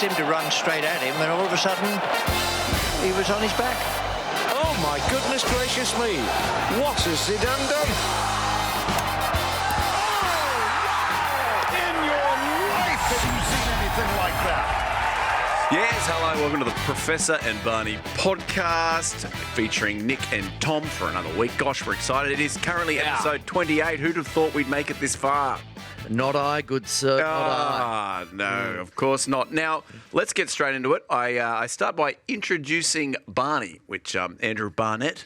seemed to run straight at him, and all of a sudden, he was on his back. Oh, my goodness gracious me. What has Zidane done? Oh, in your life have you seen anything like that? Yes, hello, welcome to the Professor and Barney podcast featuring Nick and Tom for another week. Gosh, we're excited. It is currently episode 28. Who'd have thought we'd make it this far? Not I, good sir, not I. No, of course not. Now, let's get straight into it. I start by introducing Barney, which Andrew Barnett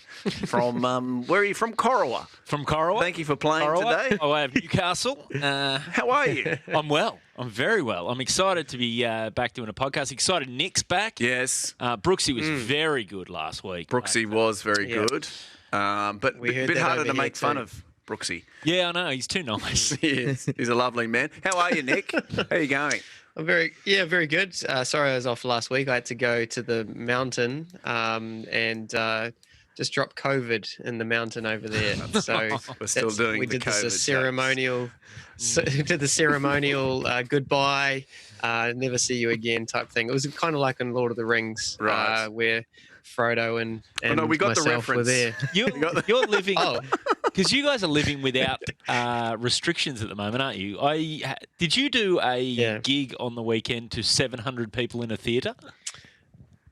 from, where are you from? Corowa. From Corowa. Thank you for playing Corowa. today. Oh, I have Newcastle. How are you? I'm well. I'm very well. I'm excited to be back doing a podcast. Excited Nick's back. Yes. Brooksy was very good last week. Brooksy was very good, but a bit harder to make fun of Brooksy. Yeah, I know. He's too nice. He is. He's a lovely man. How are you, Nick? How are you going? I'm very good. Sorry I was off last week. I had to go to the mountain and just drop COVID in the mountain over there. So We're still doing we the did COVID this ceremonial, did the ceremonial goodbye, never see you again type thing. It was kind of like in Lord of the Rings, Right. where Frodo and we got the myself were reference. there. You're living... Because you guys are living without restrictions at the moment, aren't you? Did you do a gig on the weekend to 700 people in a theatre?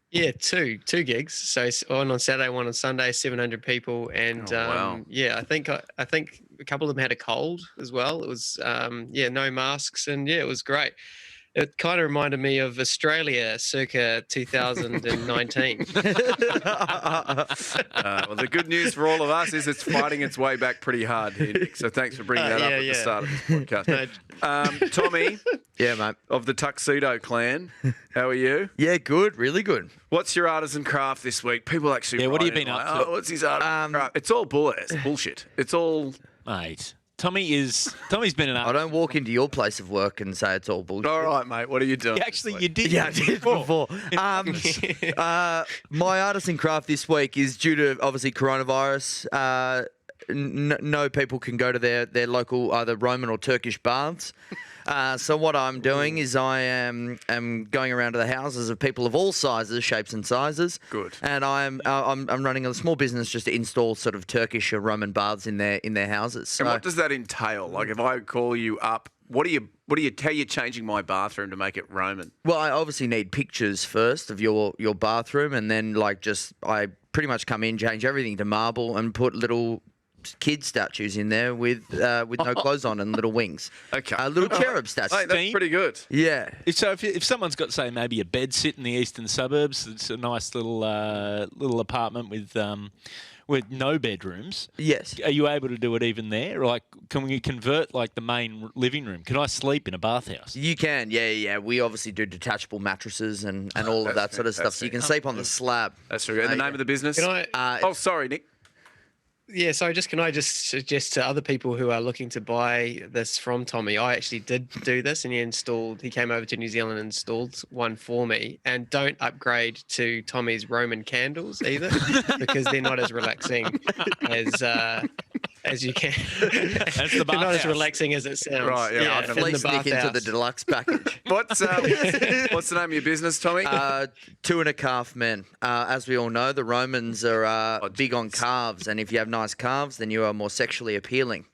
Yeah, two gigs. So one on Saturday, one on Sunday, 700 people, and wow. I think a couple of them had a cold as well. It was no masks, and it was great. It kind of reminded me of Australia circa 2019. Well, the good news for all of us is it's fighting its way back pretty hard here, Nick. So thanks for bringing that up at the start of this podcast. Tommy, Yeah, mate. of the Tuxedo Clan, how are you? Yeah, good, really good. What's your artisan craft this week? People actually Yeah, what have write you been in up to? what's his artisan craft? It's all bullshit. It's all... Mate, Tommy's been an... I don't walk into your place of work and say it's all bullshit. All right, mate. What are you doing? Actually, you did. Yeah, I did before. My artisan craft this week is due to, obviously, coronavirus. No people can go to their local either Roman or Turkish baths. So what I'm doing is I am going around to the houses of people of all sizes, shapes and sizes. Good. And I'm running a small business just to install sort of Turkish or Roman baths in their houses. So, And what does that entail? Like, if I call you up, how are you changing my bathroom to make it Roman? well, I obviously need pictures first of your bathroom, and then I pretty much come in, change everything to marble, and put little kid statues in there with no clothes on and little wings. Okay. Little cherub statues. Hey, that's pretty good. Yeah. So if someone's got, say, maybe a bed sit in the eastern suburbs, it's a nice little apartment with no bedrooms. Yes. Are you able to do it even there? Like, can we convert like the main living room? Can I sleep in a bathhouse? You can, yeah. We obviously do detachable mattresses and all of that sort of stuff. So you can sleep on the slab. That's true. And the name of the business? Can I? Sorry, Nick. Yeah, so can I just suggest to other people who are looking to buy this from Tommy, I actually did do this, and he came over to New Zealand and installed one for me. And don't upgrade to Tommy's Roman candles either, because they're not as relaxing as you can. That's the They're not as bathhouse. relaxing as it sounds. Right, yeah, in the Fleece Nick into bathhouse. the deluxe package. What's the name of your business, Tommy? 2.5 men. As we all know, the Romans are big on calves, and if you have nice calves, then you are more sexually appealing.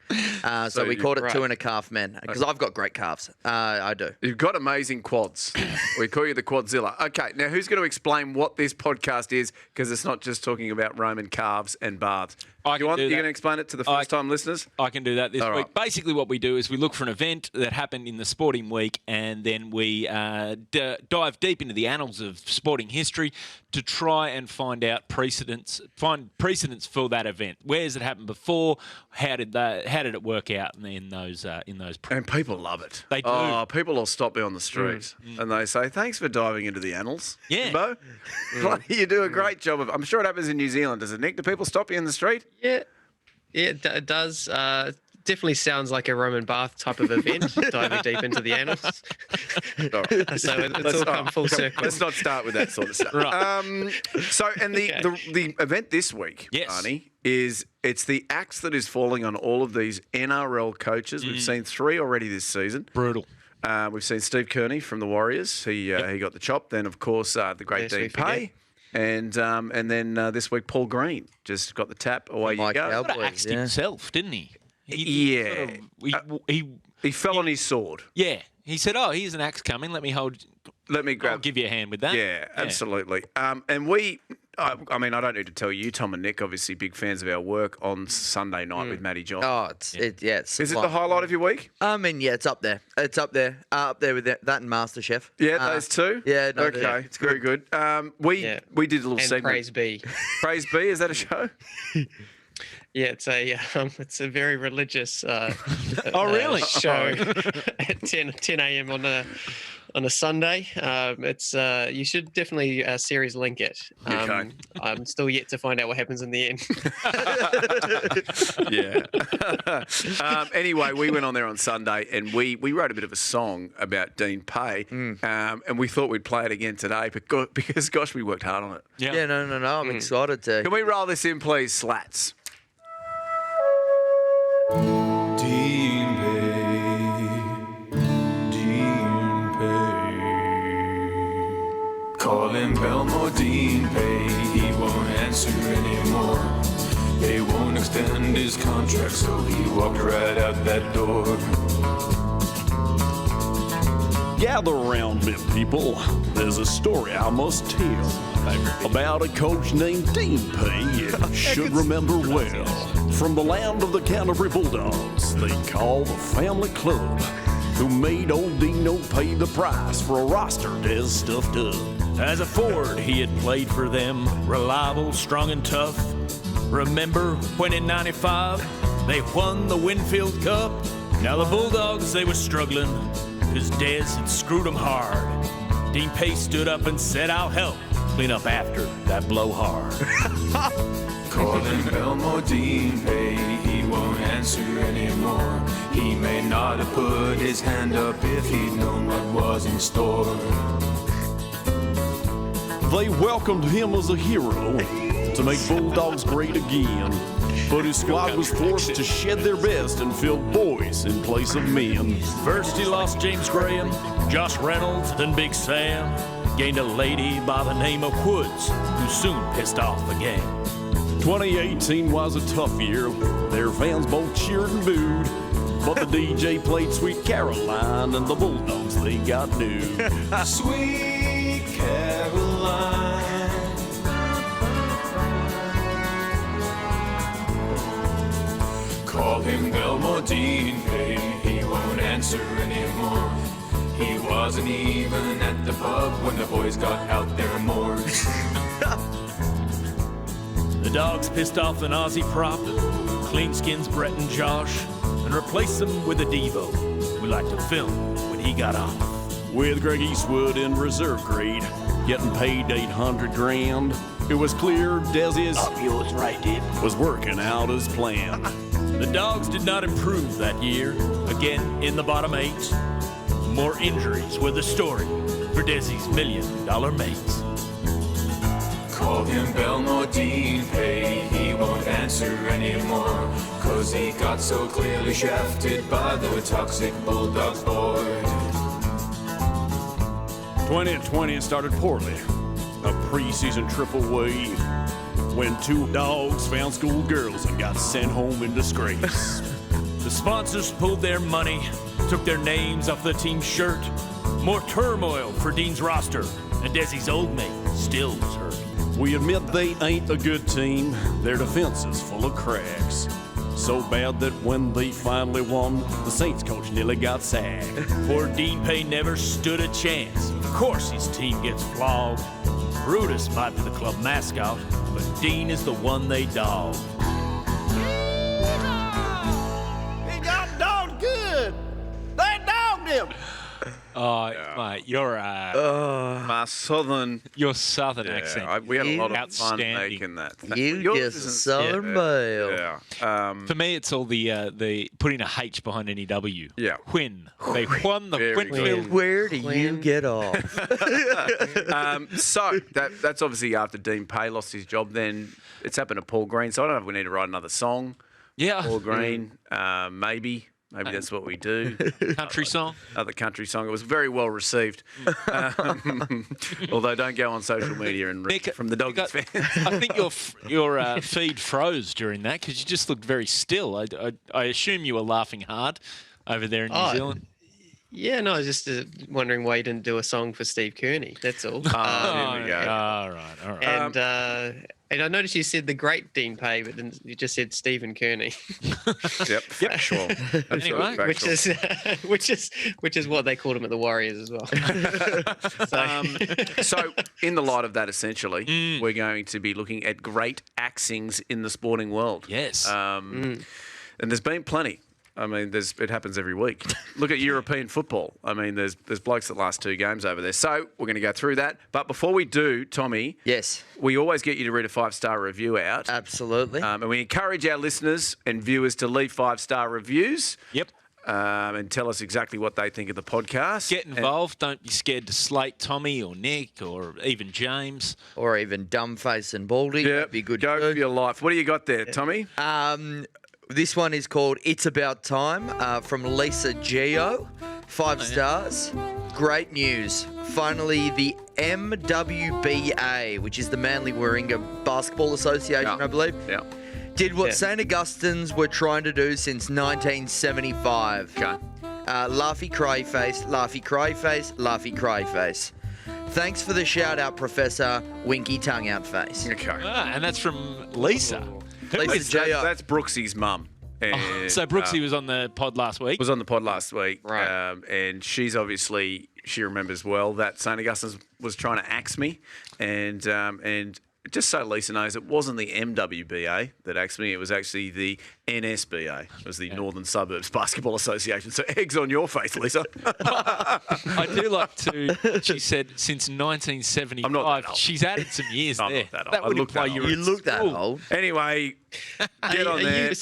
So we called it 2.5 men, because I've got great calves. I do. You've got amazing quads. We call you the Quadzilla. Okay, now who's going to explain what this podcast is? Because it's not just talking about Roman calves and baths. I can do You're that. going to explain it to the first-time listeners? I can do that this All week. right. Basically, what we do is we look for an event that happened in the sporting week, and then we dive deep into the annals of sporting history to try and find precedents for that event. Where has it happened before? How did it work out in those? And people love it. They do. Oh, people will stop me on the street and they say, "Thanks for diving into the annals, Yeah. Bo." You do a great job of. I'm sure it happens in New Zealand, does it, Nick? Do people stop you in the street? Yeah, it does. Definitely sounds like a Roman bath type of event, diving deep into the annals. All right. So it's all come full circle. Let's not start with that sort of stuff. Right. The event this week, Yes. Barney, it's the axe that is falling on all of these NRL coaches. We've seen 3 already this season. Brutal. We've seen Steve Kearney from the Warriors. He got the chop. Then, of course, the great Lest we Dean Pay. And then this week, Paul Green just got the tap. Away you My go. Cowboys. Sort of axed himself, didn't he? Yeah. He He fell on his sword. yeah. He said, "Oh, here's an axe coming. Let me Let me grab. I'll give you a hand with that." Yeah, absolutely. And I mean, I don't need to tell you, Tom and Nick, obviously big fans of our work on Sunday night with Matty John. Oh, it's Is it sublime. the highlight of your week? I mean, yeah, it's up there. It's up there. Up there with that and MasterChef. Yeah, those two? Yeah, no, Okay, it's very good. We did a little And segment. Praise Be. Praise Be, is that a show? Yeah, it's a very religious really? show at 10 a.m. on a Sunday. It's you should definitely series link it. Okay. I'm still yet to find out what happens in the end. Yeah. Anyway, we went on there on Sunday and we wrote a bit of a song about Dean Pay, and we thought we'd play it again today because, gosh, we worked hard on it. Yeah, no. I'm excited to. Can we roll this in, please, Slats? Dean Pay. Call him Belmore Dean Pay. He won't answer anymore. They won't extend his contract, so he walked right out that door. Gather around me, people. There's a story I must tell about a coach named Dean Pay. You should remember well. From the land of the Canterbury Bulldogs, they call the family club, who made old Dino pay the price for a roster Des stuffed up. As a forward, he had played for them, reliable, strong, and tough. Remember when in '95 they won the Winfield Cup? Now the Bulldogs, they were struggling, cause Des had screwed them hard. Dean Pay stood up and said, "I'll help clean up after that blowhard." Call him Belmore Dean Pay. He won't answer anymore. He may not have put his hand up if he'd known what was in store. They welcomed him as a hero to make Bulldogs great again. But his squad was forced to shed their best and fill boys in place of men. First he lost James Graham, Josh Reynolds, then Big Sam. Gained a lady by the name of Woods, who soon pissed off the game. 2018 was a tough year. Their fans both cheered and booed. But the DJ played Sweet Caroline and the Bulldogs, they got new. Sweet Caroline. Call him Belmore Dean Pay. He won't answer anymore. He wasn't even at the pub when the boys got out their moors. The Dogs pissed off an Aussie prop, cleanskins Brett and Josh, and replaced them with a Devo who liked to film when he got off. With Greg Eastwood in reserve grade, getting paid 800 grand, it was clear Desi's Yours right, Dib. was working out as planned. The Dogs did not improve that year, again in the bottom 8. More injuries were the story for Desi's $1 million mates. Call him Belmore Dean Pay. He won't answer anymore. Cause he got so clearly shafted by the toxic Bulldogs board. 2020 started poorly. A preseason triple wave when 2 dogs found schoolgirls and got sent home in disgrace. The sponsors pulled their money, took their names off the team's shirt. More turmoil for Dean's roster, and Desi's old mate still was hurt. We admit they ain't a good team. Their defense is full of cracks. So bad that when they finally won, the Saints coach nearly got sacked. Poor Dean Pay never stood a chance. Of course his team gets flogged. Brutus might be the club mascot, but Dean is the one they dog. He got dogged good. They dogged him. Oh, mate, your My southern. your southern accent. We had a lot of fun Outstanding. making that. You Yours just a isn't- Southern Belle. Yeah. For me, it's all the putting a H behind any W. Yeah. When they won the Very Winfield. Where do you Quinn. get off? So that's obviously after Dean Pay lost his job. Then it's happened to Paul Green. So I don't know if we need to write another song. Yeah. Paul Green, maybe. Maybe that's what we do. Country song. The country song. It was very well received. Although don't go on social media and read Nick, from the Doggies fans. I think your feed froze during that because you just looked very still. I assume you were laughing hard over there in New Zealand. Yeah, no, I was just wondering why you didn't do a song for Steve Kearney. That's all. Here we go. All right. And I noticed you said the great Dean Pay, but then you just said Stephen Kearney, Yep, factual. Anyway, Factual. which is what they called him at the Warriors as well. So, in the light of that, essentially, we're going to be looking at great axings in the sporting world. Yes. And there's been plenty. I mean, it happens every week. Look at European football. I mean, there's blokes that last 2 games over there. So we're going to go through that. But before we do, Tommy, Yes, we always get you to read a 5-star review out. absolutely. And we encourage our listeners and viewers to leave 5-star reviews. Yep. And tell us exactly what they think of the podcast. Get involved. Don't be scared to slate Tommy or Nick or even James. Or even Dumbface and Baldy. Yeah, That'd be good. Go too. for your life. What do you got there, Tommy? This one is called It's About Time from Lisa Geo. 5 stars. Great news. Finally, the MWBA, which is the Manly Warringah Basketball Association, I believe, Yeah. did what St. Augustine's were trying to do since 1975. Okay. Laughy cry face, laughy cry face, laughy cry face. Thanks for the shout out, Professor Winky Tongue Out Face. Okay. And that's from Lisa. Lisa Geo. That's Brooksy's mum. And, So Brooksy was on the pod last week. was on the pod last week. Right. And she remembers well that St. Augustine's was trying to axe me. And just so Lisa knows, it wasn't the MWBA that axed me. It was actually the NSBA. It was the Northern Suburbs Basketball Association. So eggs on your face, Lisa. I do like to. She said since I'm not 1975. that old. She's added some years I'm there. not that old. That I would look imply that you old. were You at look that school. old. Anyway, get on are there.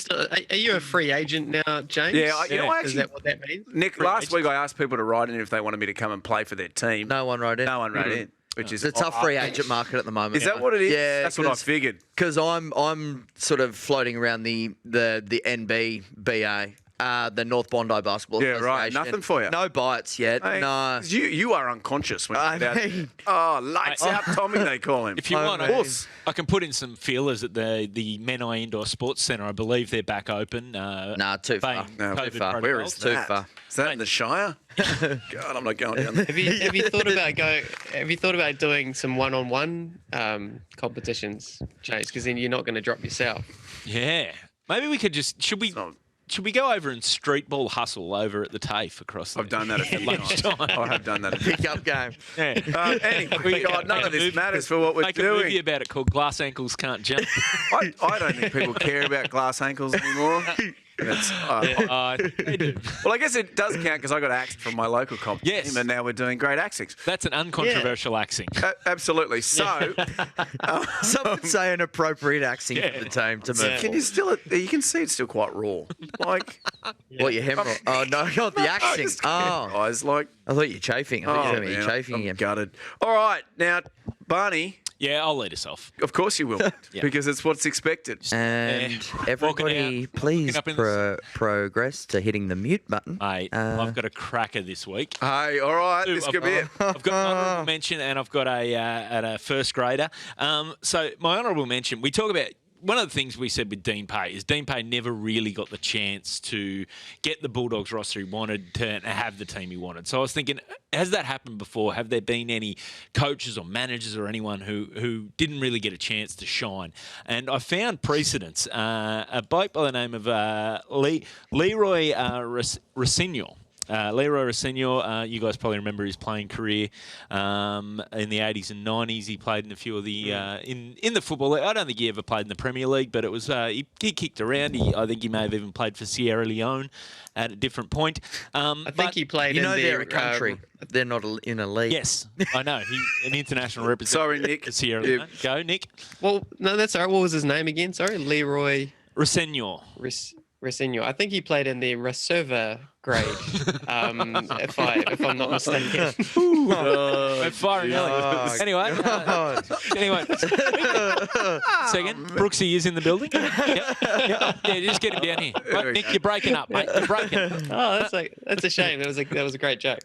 you a free agent now, James? Yeah, you know, Is that what that means? Nick, last week I asked people to write in if they wanted me to come and play for their team. No one wrote in. No one wrote in, which is It's a tough free agent market at the moment. Is that what it is? Yeah, That's what I figured. Because I'm sort of floating around the NBBA, the North Bondi Basketball Yeah, right. Association. Nothing for you? No bites yet. Hey, No. 'cause you are unconscious when you I get out. mean- Oh, lights out Tommy, they call him. If you want, Horse. I can put in some feelers at the Menai Indoor Sports Centre. I believe they're back open. Nah, too far. No, COVID too far. Where is Too that? far. Is that in the Shire? God, I'm not going down there. Have you thought about doing some one-on-one competitions, James? Because then you're not going to drop yourself. Yeah. Maybe we could just. Should we go over and street ball hustle over at the TAFE across there? I've done that a few times. I have done that a few Pick up game. Yeah. Anyway, God, none of this matters for what we're Make a movie doing. about it called Glass Ankles Can't Jump. I don't think people care about glass ankles anymore. It's, They do. well, I guess it does count because I got axed from my local comp team, Yes. and now we're doing great axings. That's an uncontroversial axing. Absolutely. So, Some would say an appropriate axing for the team to move. can you still? You can see it's still quite raw. Like, What, your hemorrhoid? Oh, no, not the axing. just Oh, guys, like, I thought you were chafing. I thought you were man, chafing I'm again. gutted. All right, now, Barney. Yeah, I'll lead us off. Of course you will, because it's what's expected. And everybody, out, please walking up in the- progress to hitting the mute button. Mate, I've got a cracker this week. Hey, all right, Two, this I've could be it. I've got an honourable mention and I've got a first grader. So my honourable mention, we talk about one of the things we said with Dean Pay is Dean Pay never really got the chance to get the Bulldogs roster he wanted to have the team he wanted. So I was thinking, has that happened before? Have there been any coaches or managers or anyone who didn't really get a chance to shine? And I found precedents. A bloke by the name of Leroy Rossignol. Leroy Rossignol, you guys probably remember his playing career in the 80s and 90s. He played in a few of the in the football league. I don't think he ever played in the Premier League, but it was he kicked around. I think he may have even played for Sierra Leone at a different point. I think he played You in know the they're a country. They're not in a league. Yes, I know. He's an international representative. Sorry, Nick. for Sierra Yeah. Leone. Go, Nick. Well, no, that's all right. What was his name again? Sorry, Leroy Rossignol. Rosinho. I think he played in the reserva grade, if I'm not mistaken. We're firing early. Anyway, second, Brooksy is in the building. Yeah, just get him down here. Right, Nick, you're breaking up, mate. You're breaking. Oh, that's a shame. That was a great joke.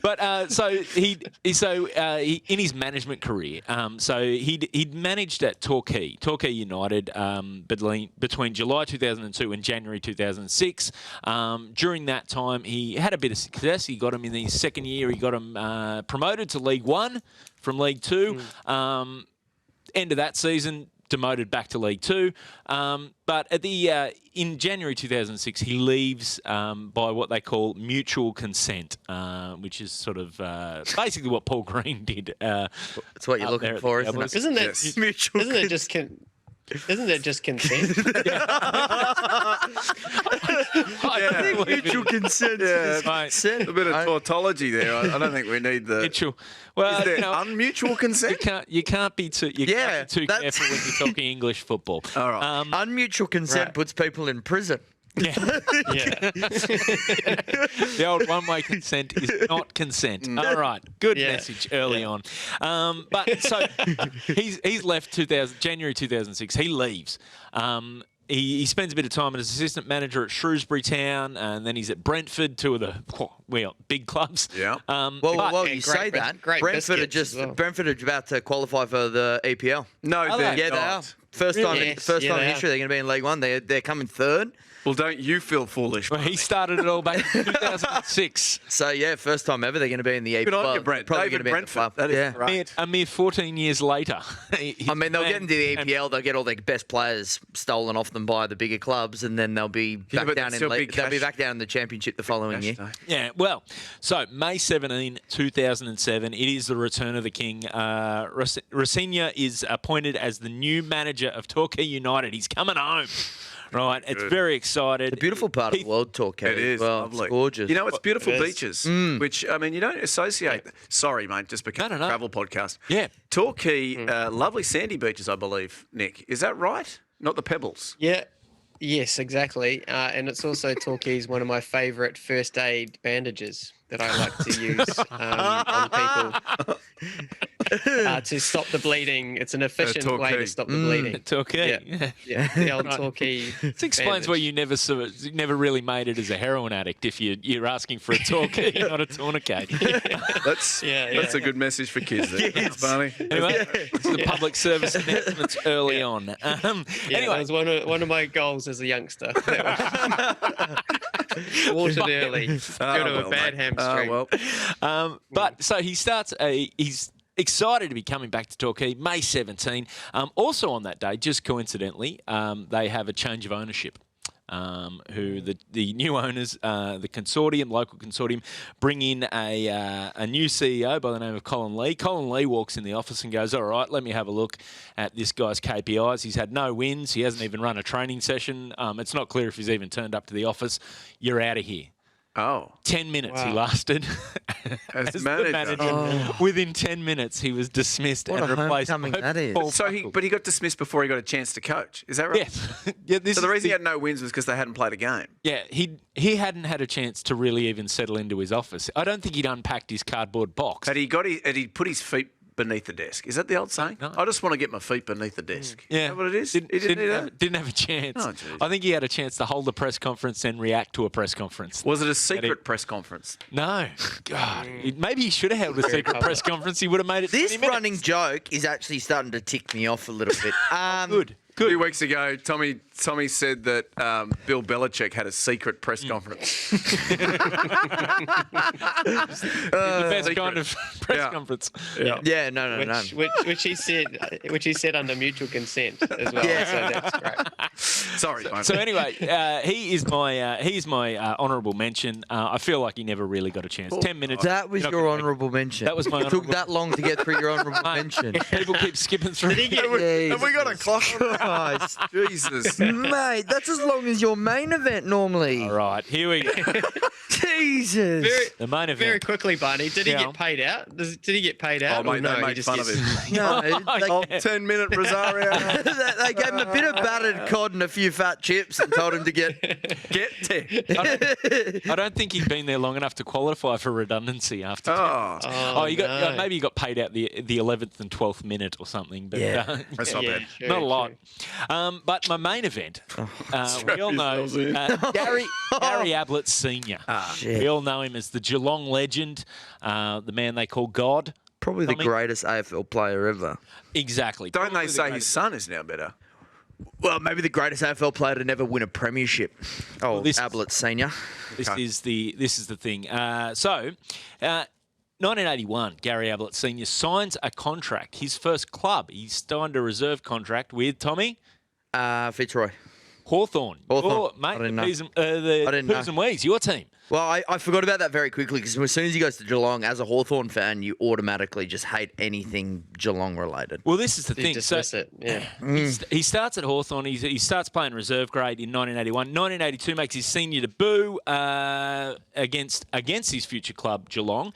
But so he in his management career, so he'd managed at Torquay United between July 2002 and January 2006. During that time, he had a bit of success. He got him in his second year. He got him promoted to League One from League Two. End of that season, demoted back to League Two. But at the in January 2006, he leaves by what they call mutual consent, which is sort of basically what Paul Green did. That's what you're looking for, isn't it? Isn't that mutual? Isn't it just isn't it just consent? I think mutual consent. Yeah, consent. a bit of tautology there. I don't think we need the mutual. Well, is there unmutual consent? You can't be too careful when you're talking English football. All right. Unmutual consent puts people in prison. Yeah. The old one-way consent is not consent. All right. Good message early on. But so he's left January 2006. He leaves. He spends a bit of time as assistant manager at Shrewsbury Town, and then he's at Brentford, two of the big clubs. Yeah. Well, you say that. Brentford are about to qualify for the EPL. No, they're they are. First time in history they're going to be in League One. They're coming third. Well, don't you feel foolish? Well, he started it all back in 2006. So, first time ever they're going to be in the EPL. Good on you, Brent. Probably David going to be in the Brentford. That is right. A mere 14 years later. They'll get into the EPL. They'll get all their best players stolen off them by the bigger clubs, and then they'll be back down in the Championship the following year. Yeah, well, so May 17, 2007, it is the return of the king. Rosinha is appointed as the new manager of Torquay United. He's coming home. Right, it's very excited. It's a beautiful part of the world, Torquay. It is lovely. It's gorgeous. You know, it's beautiful beaches, which, I mean, you don't associate. Sorry, mate, just because it's a travel podcast. Yeah. Torquay, lovely sandy beaches, I believe, Nick. Is that right? Not the pebbles. Yeah. Yes, exactly. And it's also Torquay's one of my favourite first aid bandages that I like to use on people to stop the bleeding. It's an efficient way to stop the bleeding. Torquay. Yeah. The old Torquay. This explains why you never really made it as a heroin addict if you're asking for a Torquay, not a tourniquet. That's a good message for kids there. Thanks, Barney. Anyway, it's the public service announcements early on. Anyway, that was one of my goals as a youngster. Watered early. Go to a bad hamstring. But so he starts he's excited to be coming back to Torquay, May 17. Also on that day, just coincidentally, they have a change of ownership. Who the new owners, the local consortium, bring in a new CEO by the name of Colin Lee. Colin Lee walks in the office and goes, all right, let me have a look at this guy's KPIs. He's had no wins. He hasn't even run a training session. It's not clear if he's even turned up to the office. You're out of here. Oh. 10 minutes he lasted as the manager. Within 10 minutes, he was dismissed and replaced by that is. Paul But he got dismissed before he got a chance to coach. Is that right? Yes. So the reason he had no wins was because they hadn't played a game. Yeah, he hadn't had a chance to really even settle into his office. I don't think he'd unpacked his cardboard box. Had he put his feet beneath the desk? Is that the old saying? No. I just want to get my feet beneath the desk. Yeah. Is that what it is? Didn't have a chance. Oh, geez. I think he had a chance to hold a press conference and react to a press conference. Was it a secret press conference? No. God. Maybe he should have held a secret press conference. He would have made it 20 This minutes. running joke is actually starting to tick me off a little bit. Good. A few weeks ago, Tommy said that Bill Belichick had a secret press conference. The best kind of press conference. Yeah, no. Which he said under mutual consent as well. Yeah. So that's great. Sorry, mate. So anyway, he is my honourable mention. I feel like he never really got a chance. 10 minutes. That was your honourable mention. That was my It took that long to get through your honourable mention. People keep skipping through. Have we got a clock? Christ. Jesus. Mate, that's as long as your main event normally. All right, here we go. Jesus. The main event. Very quickly, Barney. Did he Yeah. get paid out? Did he get paid out? Oh, or mate, no, they he made just fun of gets- him. No, they, Oh, 10-minute Rosario. they gave him a bit of battered cod and a few fat chips and told him to get. I don't think he'd been there long enough to qualify for redundancy after. Oh, You got no. maybe you got paid out the 11th and 12th minute or something, but Yeah. that's not Yeah, bad. true, not a lot. true. But my main event, we all know yourselves in. Gary Ablett Senior. Shit. We all know him as the Geelong legend, the man they call God. Probably the Tommy? greatest AFL player ever. Exactly. Don't Probably they the say his greatest. son is now better? Well, maybe the greatest AFL player to never win a premiership. Oh, this- Ablett Senior. This is the thing. 1981, Gary Ablett Senior signs a contract. His first club. He signed a reserve contract with Tommy Fitzroy. Hawthorn. Hawthorn. Your I mate, didn't know. the I didn't know. Poos and Wees, your team. Well, I forgot about that very quickly because as soon as he goes to Geelong, as a Hawthorn fan, you automatically just hate anything Geelong related. Well, this is the You thing. dismiss it. Yeah. He starts at Hawthorn. He starts playing reserve grade in 1981. 1982 makes his senior debut against his future club, Geelong.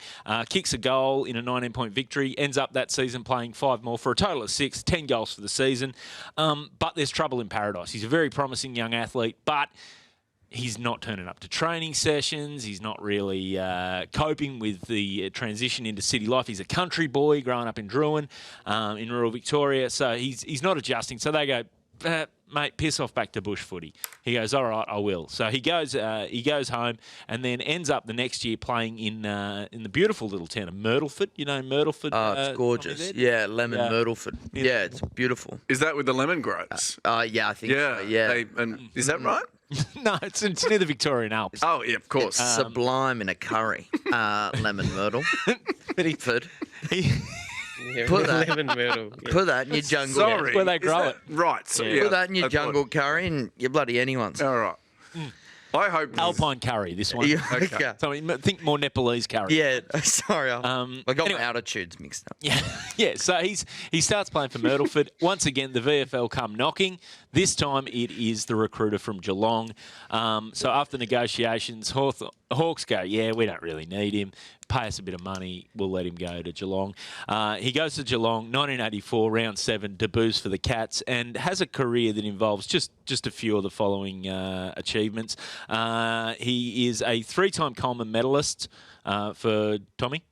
Kicks a goal in a 19-point victory. Ends up that season playing 5 more for a total of 6, 10 goals for the season. But there's trouble in paradise. He's a very promising young athlete, but he's not turning up to training sessions. He's not really coping with the transition into city life. He's a country boy growing up in Druin, in rural Victoria. So he's not adjusting. So they go, mate, piss off back to bush footy. He goes, all right, I will. So he goes home and then ends up the next year playing in the beautiful little town of Myrtleford. You know Myrtleford? Oh, it's gorgeous. Tommy, Yeah, Lemon Yeah. Myrtleford. Yeah, it's beautiful. Is that with the lemon groves? Yeah, I think Yeah. so. Yeah. Is that right? No, it's near the Victorian Alps. Oh, yeah, of course. Sublime in a curry. Lemon Myrtle. But he, Ford. he Yeah, Put that- lemon myrtle. Yeah. Put that in your jungle. Sorry. where they Is grow that- it. Right. So, Yeah. yeah. Put that in your I thought- jungle curry and your bloody anyone's. All right. I hope. Alpine curry, this one. Yeah, Okay. So I think more Nepalese curry. Yeah, sorry. I got anyway. my altitudes mixed up. Yeah, yeah. So he starts playing for Myrtleford. Once again, the VFL come knocking. This time it is the recruiter from Geelong. So after negotiations, Hawks go, yeah, we don't really need him. Pay us a bit of money, we'll let him go to Geelong. He goes to Geelong, 1984, round 7, debuts for the Cats, and has a career that involves just a few of the following achievements. He is a 3-time Coleman medalist for Tommy.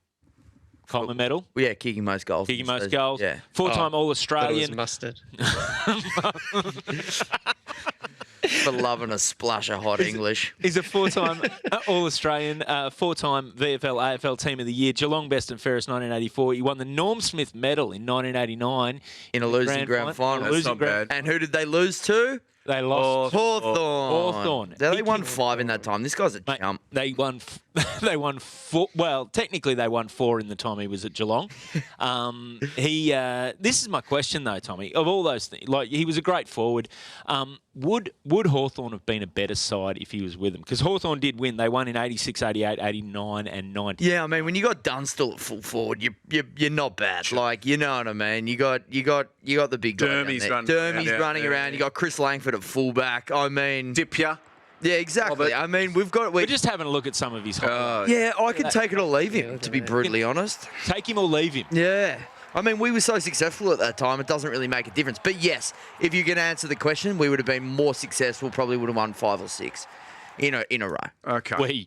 Coleman medal. Yeah, kicking most goals. Kicking in most season. goals. Yeah. 4-time Thought it was All-Australian. mustard. For loving a splash of hot English. He's a 4-time All-Australian, 4-time VFL AFL Team of the Year, Geelong Best and Fairest 1984. He won the Norm Smith Medal in 1989. In a losing grand final. That's not bad. And who did they lose to? They lost. Hawthorn. They He won kicked- 5 in that time. This guy's a Mate, chump. they won. They won 4. Well, technically they won 4 in the time he was at Geelong. This is my question though, Tommy. Of all those things, like he was a great forward. Would Hawthorn have been a better side if he was with them? Because Hawthorn did win. They won in 86, 88, 89, and 90. Yeah, I mean, when you got Dunstall at full forward, you're not bad. Like, you know what I mean. You got the big guy. Dermy's down running there. Dermy's around, running yeah, around. yeah. You got Chris Langford at fullback. I mean, Dipya. yeah, exactly. I mean, we've got. We're just having a look at some of his highlights. Yeah, I could take it or leave him, to be brutally honest. Take him or leave him. Yeah. I mean, we were so successful at that time, it doesn't really make a difference. But yes, if you can answer the question, we would have been more successful, probably would have won 5 or 6 in a row. Okay.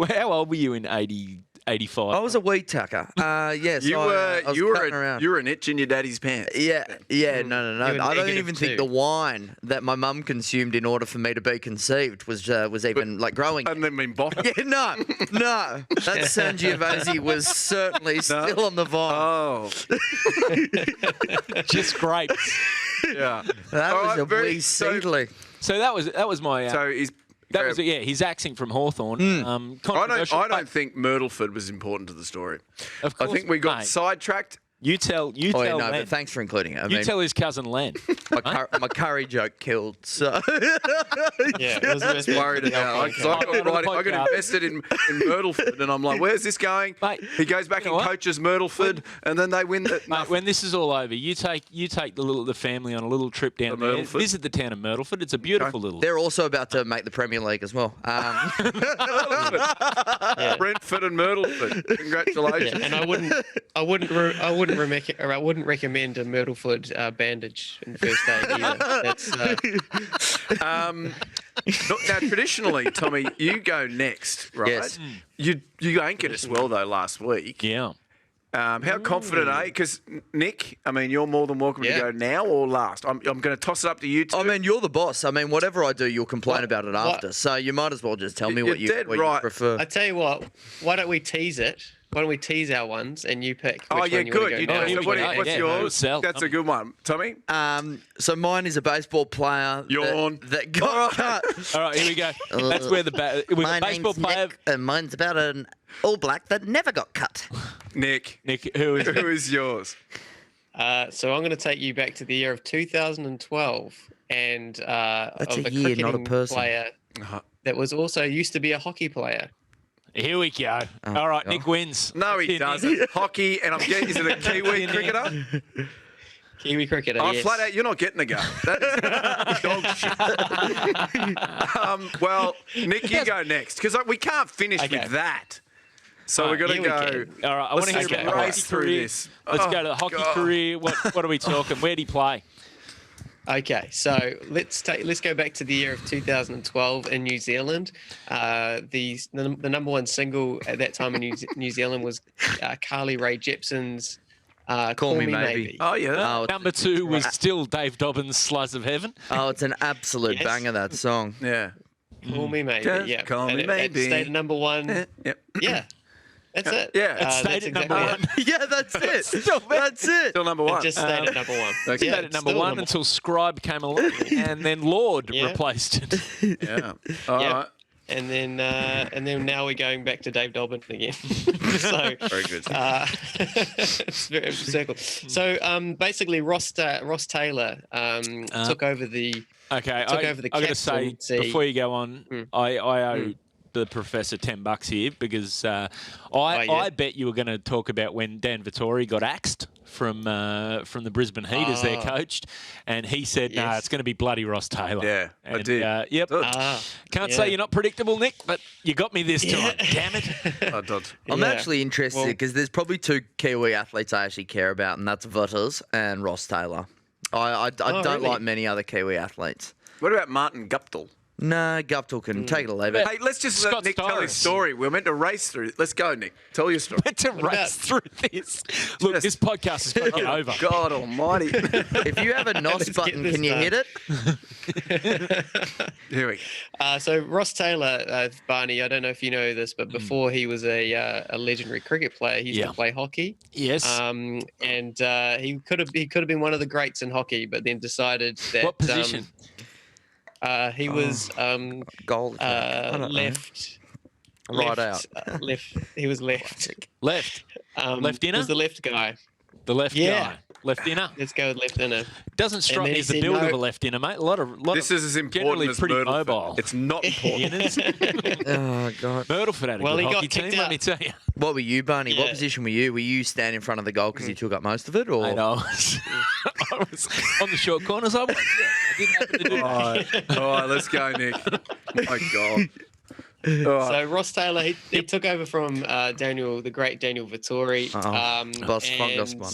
How old were you in 85? I was a wheat tucker. Yes. You I was cutting were around. you were an itch in your daddy's pants. Yeah, no. You were I don't negative even think too. the wine that my mum consumed in order for me to be conceived was even like growing. And then been bottled. Yeah, no. That Sangiovese was certainly still on the vine. Oh. Just grapes. Yeah. That All was right, a very- wee seedling. So that was my. So he's. that was his axing from Hawthorn. I Controversial, don't but think Myrtleford was important to the story. Of I course, think we got mate. sidetracked. You tell Oh, yeah, no, Len. but thanks for including it. I You mean, tell his cousin Len. my curry joke killed, so... Yeah, it was Just worried about it. I got invested in Myrtleford, and I'm like, where's this going? Mate, He goes back you know and what? coaches Myrtleford, and then they win the... Mate, when this is all over, you take the family on a little trip down there. Myrtleford? Visit the town of Myrtleford. It's a beautiful little. They're also about to make the Premier League as well. Brentford and Myrtleford. Congratulations. Yeah, and I wouldn't recommend a Myrtleford bandage in the first day either. That's Now, traditionally, Tommy, you go next, right? Yes. You anchored us well, though, last week. Yeah. How confident are you? Because, Nick, I mean, you're more than welcome to Yeah. go now or last. I'm going to toss it up to you two. I mean, you're the boss. I mean, whatever I do, you'll complain about it after. So you might as well just tell me You're what you dead what right. you prefer. I tell you what. Why don't we tease it? Why don't we tease our ones and you pick? Oh, which yeah, one you wanna good. go You next? know, here so we what, go. what's Yeah, yours? sell. That's a good one. Tommy? So mine is a baseball player Yawn. that got cut. All right, here we go. That's where the baseball player. and mine's about an All Black that never got cut. Nick. Nick, who is Who is yours? So I'm going to take you back to the year of 2012 and That's of a a year, not a cricketing person. player that was also used to be a hockey player. Here we go. All right, Nick wins. No, he Here, Nick. doesn't. Hockey, and I'm getting, is it a Kiwi cricketer? Kiwi cricketer, Oh, yes. flat out, you're not getting a go. That is dog shit. Well, Nick, you go next, because we can't finish Okay. with that. So we've got to here we go. can. All right, I want to Let's hear just about the race hockey through career. this. Let's Oh, go to the hockey God. career. What are we talking? Where did he play? Okay, so let's go back to the year of 2012 in New Zealand. The number one single at that time in New Zealand was Carly Rae Jepsen's "Call Me Maybe." Oh, yeah. Oh, Number two was still Dave Dobbins' "Slice of Heaven." Oh, it's an absolute Yes. banger, that song. Yeah. Call Me Maybe, Just yeah. call And me it maybe. stayed at number one. Yep. Yeah, that's it. Yeah. It That's stayed at number exactly one. Yeah, that's it. That's it. Still number It one. just stayed at number one. Okay. Stayed at it's number still one until Scribe came along, and then Lord Yeah. replaced it. Yeah. All Yeah. right. And then now we're going back to Dave Dobbin again. So Very good. it's very circle. So basically, Ross Taylor took over the Okay, Took over the I got to say captaincy. before you go on, Mm. I owe the professor $10 here because yeah. I bet you were going to talk about when Dan Vittori got axed from the Brisbane Heat as their coach, and he said, "No, Yes. it's going to be bloody Ross Taylor." Yeah, I and, did. Yep. Good. Can't yeah. say you're not predictable, Nick, but you got me this time. Damn it. Oh, Dodd. I'm Yeah. actually interested Well- because there's probably two Kiwi athletes I actually care about, and that's Vutters and Ross Taylor. I don't really? like many other Kiwi athletes. What about Martin Guptill? No, Guptill can take it or leave it. Hey, let's just let Scott Nick tell his Stires. story. We're meant to race through. Let's go, Nick. Tell your story. To race about- through this. Look, this podcast is going to get over. God almighty. If you have a NOS Let's get button, this can you done. hit it? Here we go. So Ross Taylor, Barney, I don't know if you know this, but before he was a legendary cricket player, he used Yeah. to play hockey. Yes. And he could have been one of the greats in hockey, but then decided that What position? He was Goal. I don't know. left. Right left, left. He was left. Left. Left inner? Was the left guy. The left Yeah. guy. Left inner. Let's go with left inner. Doesn't strike then me he as the said build no. of a left inner, mate. A lot This of is as important generally as pretty Myrtleford. mobile. It's not important. Inners. Oh, God. Myrtleford had a Well, good he got hockey team, kicked let out. me tell you. What were you, Barney? What Yeah. position were you? Were you standing in front of the goal because you took up most of it? Or? I know. I was on the short corners. I was. Yeah, I didn't happen to do All that. right. All right, let's go, Nick. My God. All right. So Ross Taylor, he took over from the great Daniel Vittori. Boss and, fungus one,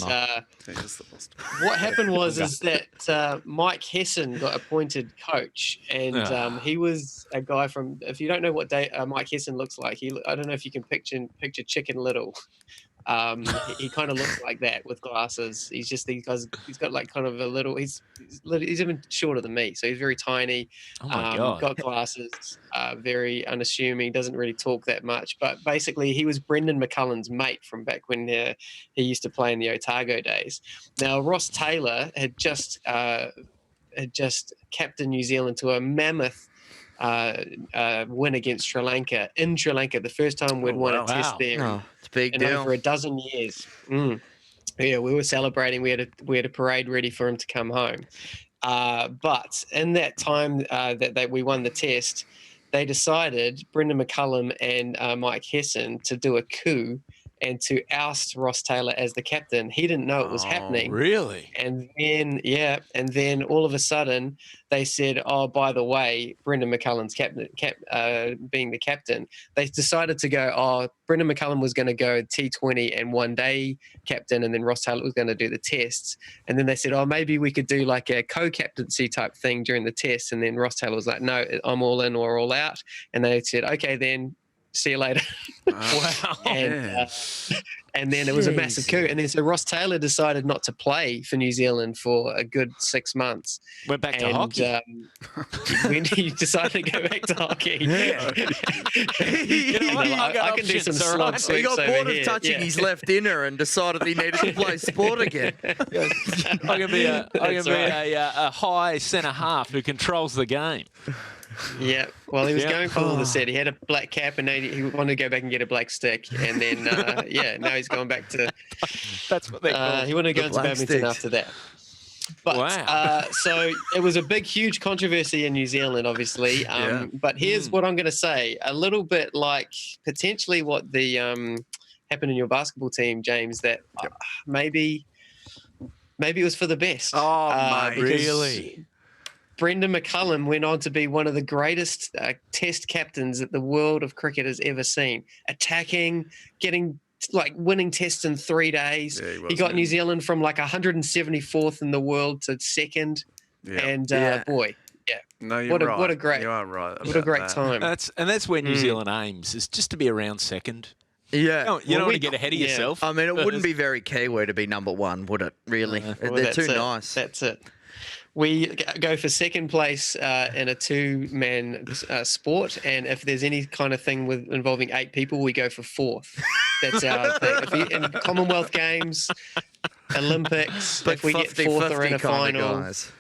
what happened was that Mike Hesson got appointed coach, and he was a guy from. If you don't know what Mike Hesson looks like, I don't know if you can picture Chicken Little. He kind of looks like that with glasses. He's got like kind of a little. He's even shorter than me, so he's very tiny. Oh my God. Got glasses. Very unassuming. Doesn't really talk that much. But basically, he was Brendan McCullum's mate from back when he used to play in the Otago days. Now Ross Taylor had just captained New Zealand to a mammoth win against Sri Lanka in Sri Lanka. The first time we'd won a test there Oh, it's a big in deal. over a dozen years. we were celebrating. We had a parade ready for him to come home. But in that time that we won the test, they decided, Brendan McCullum and Mike Hesson, to do a coup and to oust Ross Taylor as the captain. He didn't know it was happening. Really? And then all of a sudden they said, oh, by the way, Brendan McCullum's being the captain. They decided to go, Brendan McCullum was going to go T20 and one day captain, and then Ross Taylor was going to do the tests. And then they said, maybe we could do like a co-captaincy type thing during the tests. And then Ross Taylor was like, no, I'm all in or all out. And they said, okay, then see you later. Wow. And then it was a massive coup. And then so Ross Taylor decided not to play for New Zealand for a good 6 months. Went back to hockey. When he decided to go back to hockey. I can do some slog sweeps He got over bored here. of touching his left inner and decided he needed to play sport again. I'm gonna be a high centre half who controls the game. Yeah, well, he was going for all the set. He had a black cap, and he wanted to go back and get a black stick, and then now he's going back to. That's what they call. He wanted to go into badminton sticks. after that. But Wow. so it was a big, huge controversy in New Zealand, obviously. But here's what I'm going to say: a little bit like potentially what the happened in your basketball team, James. That maybe it was for the best. Mate. Because Really? Brendan McCullum went on to be one of the greatest test captains that the world of cricket has ever seen. Attacking, winning tests in 3 days. Yeah, he got New Zealand from like 174th in the world to second. Yeah. And boy, No, you're what right. a great, You are right. what a great time. That's where New Zealand aims, is just to be around second. Yeah. You don't want to get ahead of yourself. I mean, it wouldn't be very Kiwi to be number one, would it? Really? Well, They're that's too it. nice. That's it. We go for second place in a two-man sport, and if there's any kind of thing involving 8 people, we go for fourth. That's our thing. In Commonwealth Games, Olympics, if we get fourth or in a final, guys.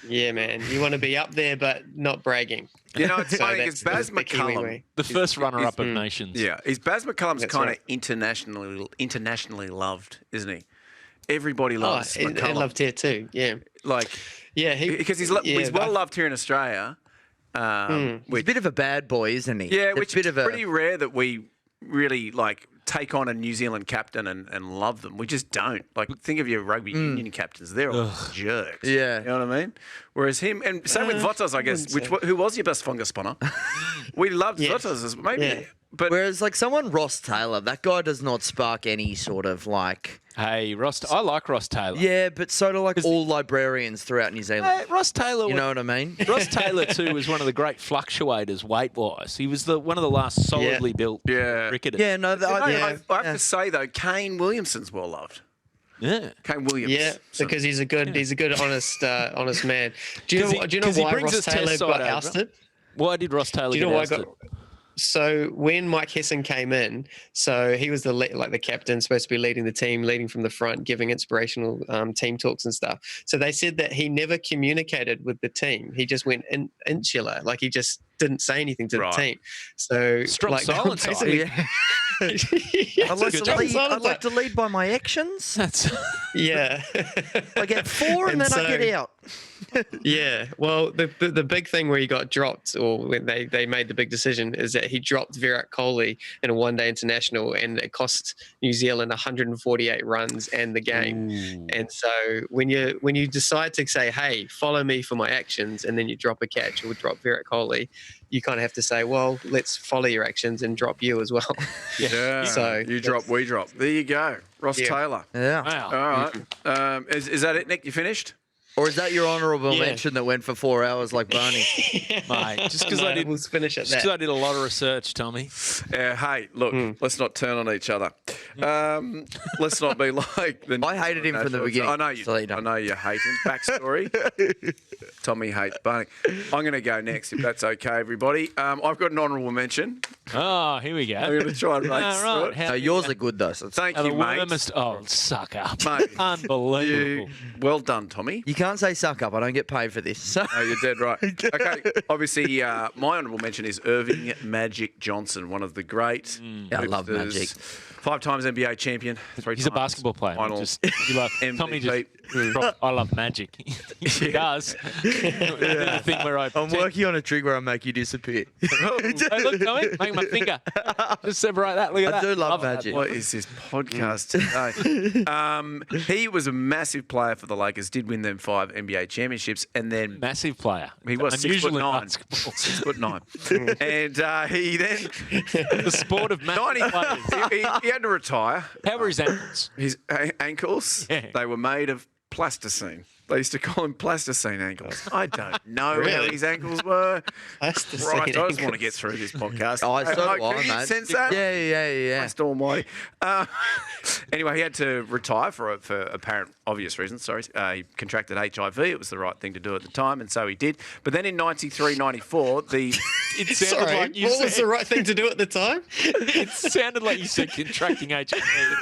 yeah, man, you want to be up there, but not bragging. You know, it's So funny because that's Baz the Kiwi McCullum. way. The first runner-up of nations. Yeah, Baz McCullum's That's kind right. of internationally loved, isn't he? Everybody loves and McCullum. loved here too. Yeah, Yeah, because he's well loved here in Australia. He's a bit of a bad boy, isn't he? Yeah, A which bit is of a pretty rare that we really take on a New Zealand captain and love them. We just don't. Think of your rugby union captains; they're all jerks. Yeah. You know what I mean? Whereas him, and same with Votos, I guess. Who was your best fungus spawner? We loved Yes. Votos as maybe, Yeah. but Whereas, someone Ross Taylor, that guy does not spark any sort of Hey, I like Ross Taylor. Yeah, but so do all librarians throughout New Zealand. Hey, Ross Taylor. You know what I mean? Ross Taylor too was one of the great fluctuators weight-wise. He was one of the last solidly built cricketers. Yeah, no, I have to say though, Kane Williamson's well loved. Yeah. Kane Williams. yeah, because he's a good, honest man. Do you know 'cause he why brings Ross his Taylor test got side over. ousted? Why did Ross Taylor Do you get know why I ousted? got? So when Mike Hesson came in, so he was the captain, supposed to be leading the team, leading from the front, giving inspirational team talks and stuff. So they said that he never communicated with the team. He just went insular, he just didn't say anything to the team. So Strong silence. basically, I'd like to lead by my actions. That's yeah. I get 4 and then I get out. Yeah, well, the big thing where he got dropped, or when they made the big decision, is that he dropped Virat Kohli in a one-day international, and it cost New Zealand 148 runs and the game. And so when you decide to say, "Hey, follow me for my actions," and then you drop a catch or drop Virat Kohli, you kind of have to say, "Well, let's follow your actions and drop you as well." Yeah. So you drop, we drop. There you go, Ross Taylor. Yeah. wow. All right. Is that it, Nick? You finished? Or is that your honourable Yeah. mention that went for 4 hours like Barney? Mate, just because I did. We'll finish at Just 'cause that. I did a lot of research, Tommy. Hey, look, let's not turn on each other. Let's not be like the. I hated him from the beginning, I know you. so you know. I know you hate him. Backstory. Tommy hates Barney. I'm going to go next, if that's okay, everybody. I've got an honourable mention. Oh, here we go. I'm going to try and race through it. No, yours are good though. So Thank Are you, the mate. wormest? Oh, suck up. Mate, Unbelievable. well done, Tommy. you can't say suck up. I don't get paid for this. So. No, you're dead right. Okay, obviously, my honourable mention is Irving Magic Johnson, one of the great. I love hoopsters, Magic. 5 times NBA champion. 3 He's a times basketball player. Final You like, Tommy MVP. I love magic. He does. The thing where I I'm working on a trick where I make you disappear. Hey, look, Tommy, make my finger. Just separate that. Look at I that. do love that. Magic. What is this podcast today? He was a massive player for the Lakers, did win them 5 NBA championships, and then Massive player. he was unusual in 6'9". basketball. 6'9". And he then The sport of massive players. he had to retire. How were his ankles? His ankles, Yeah. they were made of plasticine. They used to call him plasticine ankles. I don't know how Really? his ankles were. Plasticine Right, I just want to ankles. get through this podcast. Oh, so do Can I, you mate. sense that? Yeah. Christ almighty. Anyway, he had to retire for apparent obvious reasons. Sorry. He contracted HIV. It was the right thing to do at the time, and so he did. But then in 93, 94, the... It sounded Sorry, like you what was said. the right thing to do at the time? It sounded like you said contracting HIV.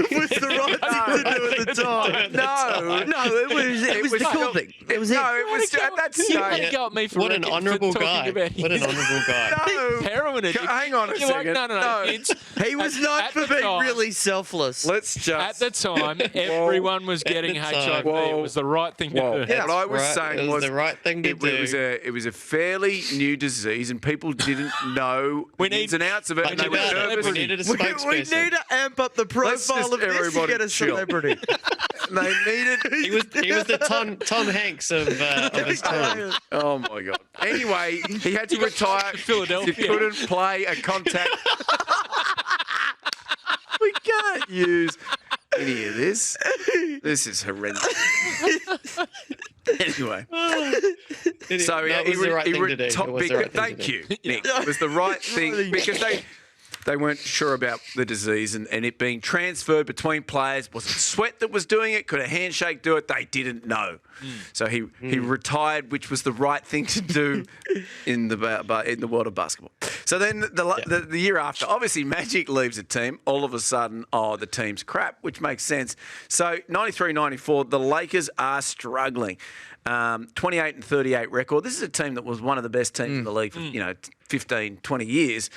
was the right thing to do at the time. No, it was the cool thing. It was No, it was at that You had to stage. go at me for What an for honourable talking guy. about What an his honourable guy. No. heroin addiction. Hang on a You're like, second. no. No. It's, He was at- known at for the being time- really selfless. Let's just... At the time, everyone was getting the HIV. time. It was the right thing to Whoa. do. What I was right. saying It was the right thing to it do. was a fairly new disease, and people didn't know We the need- ins and outs of it. But And they you were got it. nervous. We needed a We spokesperson. need to amp up the Let's profile just of this to everybody get a chill. celebrity. They needed. He was the Tom Hanks of his time. Oh my god. Anyway, he had to retire. Philadelphia. He couldn't play a contact. We can't use any of this. This is horrendous. Anyway, so it was the right thing to do. It was the right thing thank to do. you, Nick. It was the right thing because they weren't sure about the disease and it being transferred between players. Was it sweat that was doing it? Could a handshake do it? They didn't know. So he retired, which was the right thing to do in the world of basketball. So then the year after, obviously Magic leaves the team. All of a sudden, the team's crap, which makes sense. So 93, 94, the Lakers are struggling. 28 and 38 record. This is a team that was one of the best teams in the league for 15, 20 years.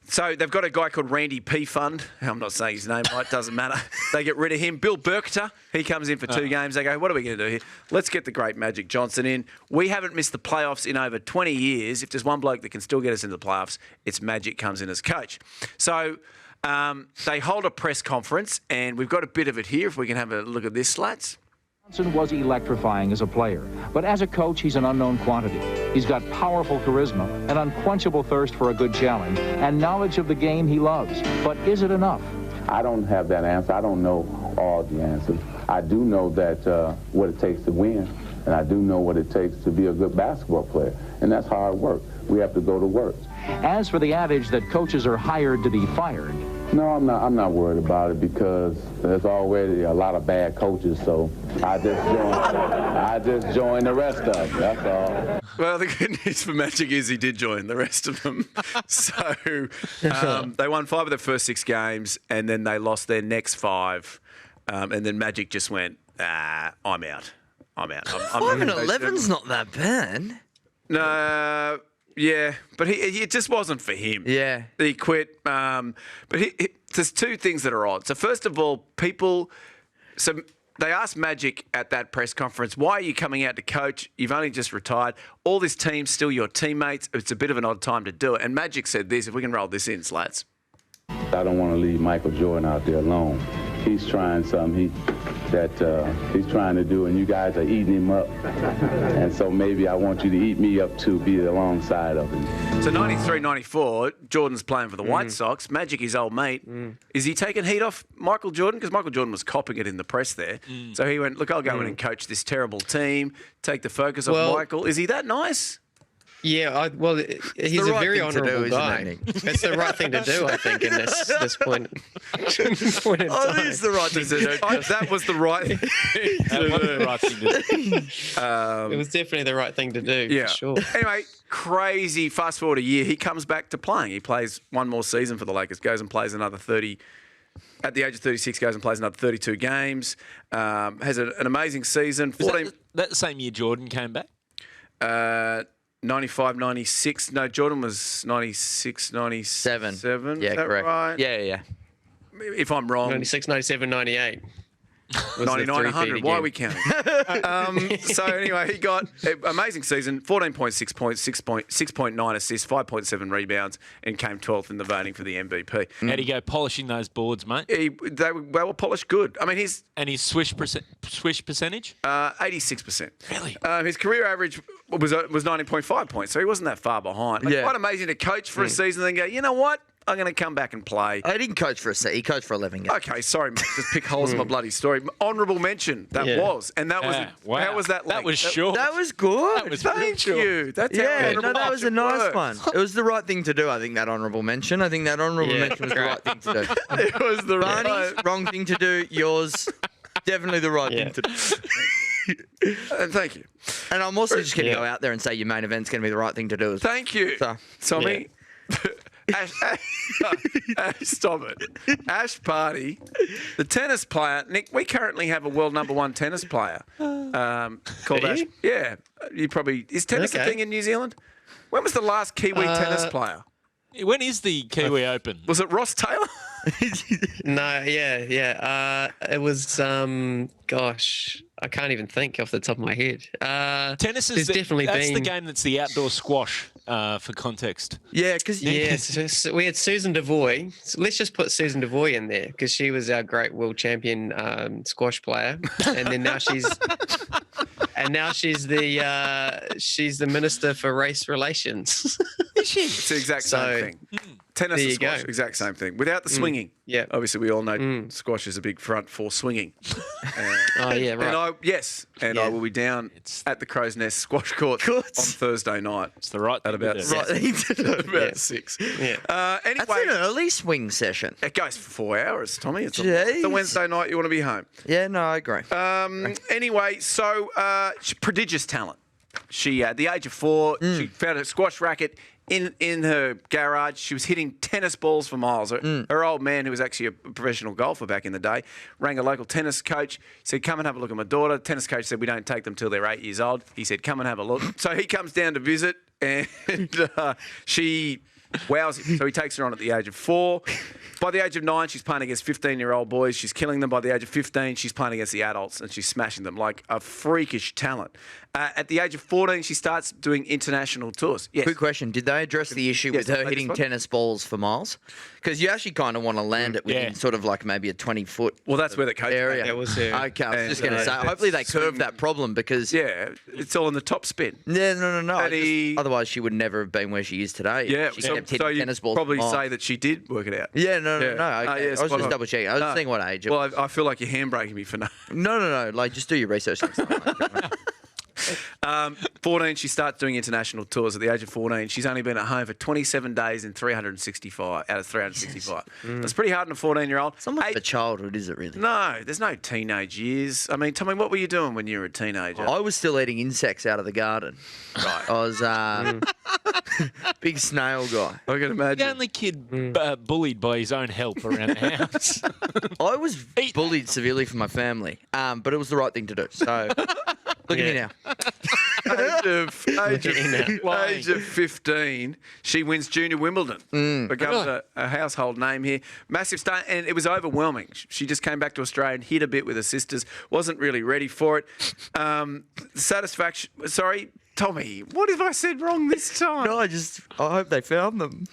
So they've got a guy called Randy P. Fund. I'm not saying his name right, doesn't matter. They get rid of him. Bill Burkter, he comes in for 2 games. They go, what are we going to do here? Let's get the great Magic Johnson in. We haven't missed the playoffs in over 20 years. If there's one bloke that can still get us into the playoffs, it's Magic comes in as coach. So they hold a press conference, and we've got a bit of it here. If we can have a look at this, Slats. Johnson was electrifying as a player, but as a coach, he's an unknown quantity. He's got powerful charisma, an unquenchable thirst for a good challenge, and knowledge of the game he loves. But is it enough? I don't have that answer. I don't know all the answers. I do know that what it takes to win, and I do know what it takes to be a good basketball player, and that's hard work. We have to go to work. As for the adage that coaches are hired to be fired, No, I'm not worried about it because there's already a lot of bad coaches, so I just join the rest of them. That's all. Well, the good news for Magic is he did join the rest of them. So they won 5 of their first 6 games, and then they lost their next 5. And then Magic just went, I'm out. I'm 5-11's not that bad. No, yeah, but it just wasn't for him. Yeah. He quit. But there's 2 things that are odd. So first of all, they asked Magic at that press conference, why are you coming out to coach? You've only just retired. All this team's still your teammates. It's a bit of an odd time to do it. And Magic said this, if we can roll this in, Slats. I don't want to leave Michael Jordan out there alone. He's trying something he's trying to do, and you guys are eating him up. And so maybe I want you to eat me up too, be alongside of him. So 93, 94, Jordan's playing for the White Sox. Magic, his old mate. Is he taking heat off Michael Jordan? Because Michael Jordan was copping it in the press there. So he went, look, I'll go in and coach this terrible team, take the focus off Michael. Is he that nice? Yeah, well, he's the a right very thing to do, honourable isn't guy. it, Nick? It's the right thing to do, I think, in this point. point in Oh, time. it is the right thing to do. That was the right thing That was the right thing to do. It was definitely the right thing to do. Yeah. For sure. Anyway, crazy. Fast forward a year, he comes back to playing. He plays one more season for the Lakers, goes and plays another 30. At the age of 36, goes and plays another 32 games. Has an amazing season. Was 14, that the same year Jordan came back? 95, 96. No, Jordan was 96, 97. Yeah, Is that correct. right? Yeah. If I'm wrong, 96, 97, 98. was the 99, 100. three-peat Why are again. we counting? So anyway, he got an amazing season, 14.6 points, 6.9 assists, 5.7 rebounds, and came 12th in the voting for the MVP. How'd he go polishing those boards, mate? They were polished good. I mean, he's And his swish percentage? 86%. Really? His career average was 19.5 points, so he wasn't that far behind. Like, Yeah. quite amazing to coach for a season and then go, you know what? I'm going to come back and play. I didn't coach for a set. He coached for 11 games. Okay, sorry, mate. Just pick holes in my bloody story. Honourable mention, that Yeah. was. And that was, Wow. how was that That length? was short. That was good. That was real Thank short. you. That's how Yeah, no, honourable that was a mention nice works. one. It was the right thing to do, I think, that honourable mention. I think that honourable Yeah, mention was the right thing to do. It was the Barney's right. wrong thing to do. Yours, definitely the right thing to do. Thank you. And I'm also just going to Yeah. go out there and say your main event's going to be the right thing to do. As well. Thank you. So, Tommy. Ash, stop it. Ash Barty, the tennis player. Nick, we currently have a world number one tennis player called Do Ash. you? Yeah. You probably. Is tennis a Okay. thing in New Zealand? When was the last Kiwi tennis player? When is the Kiwi Open? Was it Ross Taylor? No, yeah. It was, gosh, I can't even think off the top of my head. Tennis there's is definitely that's the been- game that's the outdoor squash, for context. yeah, because Yeah, so we had Susan Devoy. So let's just put Susan Devoy in there because she was our great world champion squash player, and then now she's she's the minister for race relations. It's the exact same So, thing. Tennis there and you squash, go. exact same thing. Without the swinging. yeah. Obviously, we all know squash is a big front for swinging. Oh yeah, right. And I will be down at the Crow's Nest squash court on Thursday night It's the right at thing to about do. right thing to do. about 6. Yeah. That's an Anyway, early swing session. it goes for 4 hours, Tommy. It's a Jeez. Wednesday night. You want to be home. Yeah, no, I agree. Anyway, so prodigious talent. She, at the age of 4, she found a squash racket in her garage. She was hitting tennis balls for miles. Her old man, who was actually a professional golfer back in the day, rang a local tennis coach, said, come and have a look at my daughter. The tennis coach said, we don't take them till they're 8 years old. He said, come and have a look. So he comes down to visit, and she wows him. So he takes her on at the age of 4. By the age of 9, she's playing against 15-year-old boys. She's killing them. By the age of 15, she's playing against the adults, and she's smashing them like a freakish talent. At the age of 14, she starts doing international tours. Yes. Quick question: did they address the issue Yes, with her latest hitting one. tennis balls for miles? Because you actually kind of want to land it within Yeah. sort of like maybe a 20-foot Well, that's where the coach area. That was her. Okay, I was just going to And, say. Hopefully, they that's curve that problem because Yeah, it's all in the top spin. Yeah, no. I And he- just- otherwise, she would never have been where she is today. Yeah, she so, kept hitting so you tennis balls. probably for miles. say that she did work it out. Yeah, no. Yeah. Okay. Yeah, I was spot just on. double checking. I was No. just seeing what age. It Well, was. I feel like you're handbraking me for no. No. Like, just do your research. next time. 14, she starts doing international tours. At the age of 14, she's only been at home for 27 days in 365 out of 365. That's pretty hard on a 14-year-old. It's not much of a childhood, is it really? No, there's no teenage years. I mean, Tommy, what were you doing when you were a teenager? I was still eating insects out of the garden. Right. I was big snail guy. I can The imagine. only kid bullied by his own help around the house. I was bullied severely from my family, but it was the right thing to do. So look at me now. age of 15, she wins Junior Wimbledon. Becomes a household name here. Massive star, and it was overwhelming. She just came back to Australia and hit a bit with her sisters. Wasn't really ready for it. Satisfaction. Sorry, Tommy. What have I said wrong this time? No, I hope they found them.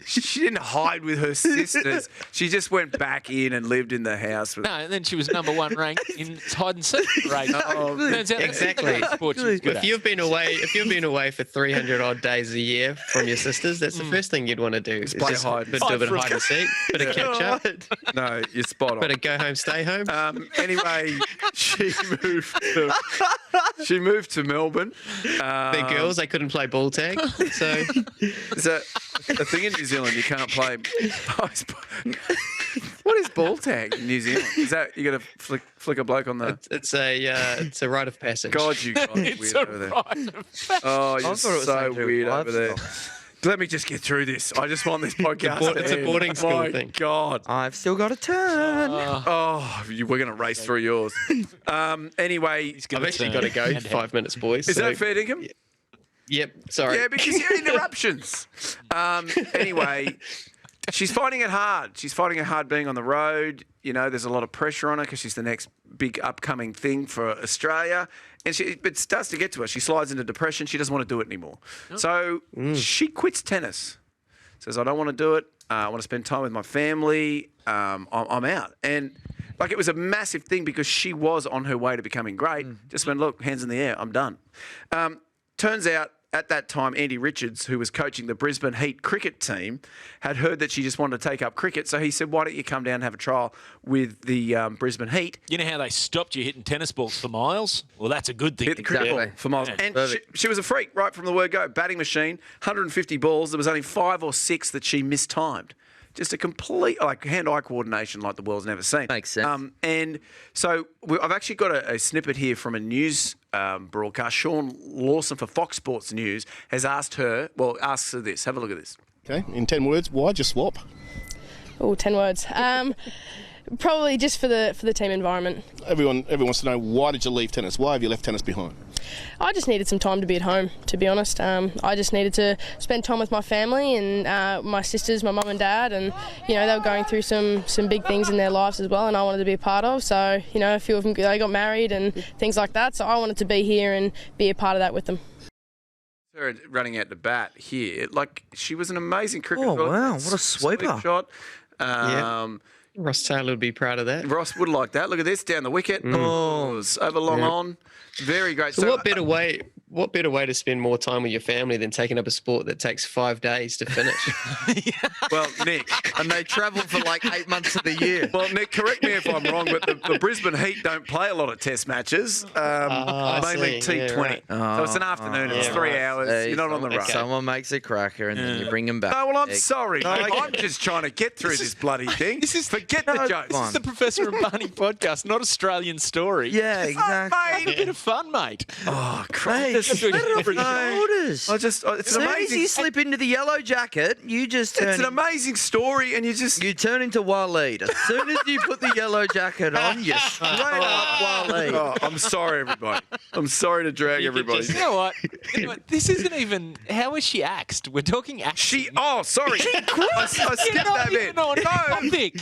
She didn't hide with her sisters. She just went back in and lived in the house. With No, and then she was number 1 ranked in hide and seek race. Turns out Exactly. that's sport she was good If at. you've been away for 300 odd days a year from your sisters, that's the first thing you'd want to do. Is play just hide. do a bit of hide and seek, bit of catch up, No, you're spot on. bit of go home, stay home. Anyway, she moved She moved to Melbourne. They're girls. They couldn't play ball tag. So Is that a thing in New Zealand? You can't play. What is ball tag in New Zealand? Is that you got to flick a bloke on the? it's a rite of passage. God, you guys are It's weird a over there. rite of passage. Oh, you're thought it was so something to do with weird over there. livestock. Let me just get through this. I just want this podcast. It's a to boarding end. school My thing. God. I've still got a turn. We're going to race through yours. Anyway, I've actually got to go. 5 minutes, boys. is so- that fair dinkum? Yep. Sorry. Yeah, because you had interruptions. Anyway, she's finding it hard. She's finding it hard being on the road. You know, there's a lot of pressure on her because she's the next big upcoming thing for Australia. And it starts to get to her. She slides into depression. She doesn't want to do it anymore. So she quits tennis. Says, I don't want to do it. I want to spend time with my family. I'm out. And like it was a massive thing because she was on her way to becoming great. Just went, look, hands in the air. I'm done. Turns out at that time, Andy Richards, who was coaching the Brisbane Heat cricket team, had heard that she just wanted to take up cricket. So he said, why don't you come down and have a trial with the Brisbane Heat? You know how they stopped you hitting tennis balls for miles? Well, that's a good thing. Hit the cricket Exactly. ball for miles. Yeah. And she was a freak right from the word go. Batting machine, 150 balls. There was only 5 or 6 that she mistimed. Just a complete hand-eye coordination like the world's never seen. Makes sense. And so I've actually got a snippet here from a news broadcast. Sean Lawson for Fox Sports News has asks her this. Have a look at this. Okay, in 10 words, why'd you swap? Oh, 10 words. Probably just for the team environment. Everyone wants to know, why did you leave tennis? Why have you left tennis behind? I just needed some time to be at home, to be honest. I just needed to spend time with my family and my sisters, my mum and dad, and they were going through some big things in their lives as well, and I wanted to be a part of. So a few of them they got married and things like that. So I wanted to be here and be a part of that with them. Her running out to bat here, like she was an amazing cricketer. Oh, wow, what a sweeper. Shot. Ross Taylor would be proud of that. Ross would like that. Look at this down the wicket. Oh, it was over long on. Very great. So what better way to spend more time with your family than taking up a sport that takes 5 days to finish? Well, Nick, And they travel for like 8 months of the year. well, Nick, correct me if I'm wrong, but the Brisbane Heat don't play a lot of Test matches. Mainly see. T20. Yeah, right. So it's an afternoon. It's 3 hours. Hey, You're not on the run. Someone makes a cracker and then you bring them back. No, well, I'm Egg. sorry. I'm just trying to get through this bloody thing. Forget the jokes. fine. It's the Professor and Barney podcast, not Australian story. Yeah, exactly. Have a bit of fun, mate. Oh, Hey, Christ. let it off your shoulders. It's As an soon as amazing. you slip into the yellow jacket, you just turn. It's an amazing story, and you just. You turn into Waleed. As soon as you put the yellow jacket on, you're straight up Waleed. Oh, I'm sorry, everybody. I'm sorry to drag everybody. You know what? This isn't even. How was she axed? We're talking axing. Sorry. I skipped that bit. No,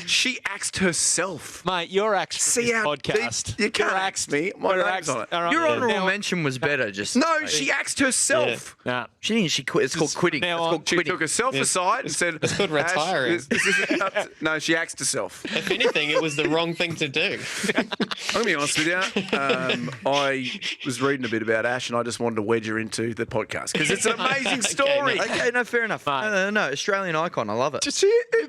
She axed herself. Mate, you're axed for See this how podcast. deep- you can't You're axe me. My You're name's axed. on it. All right, Your yeah. honourable Now- mention was better. Just No, she axed herself. Nah. she didn't. She quit. It's called quitting. Now It's on. called She quitting. took herself aside and said, It's called "Ash, retiring." this isn't up to-" No, she axed herself. If anything, it was the wrong thing to do. I'm going to be honest with you. I was reading a bit about Ash and I just wanted to wedge her into the podcast because it's an amazing story. Okay, no, fair enough. No, Australian icon. I love it. Just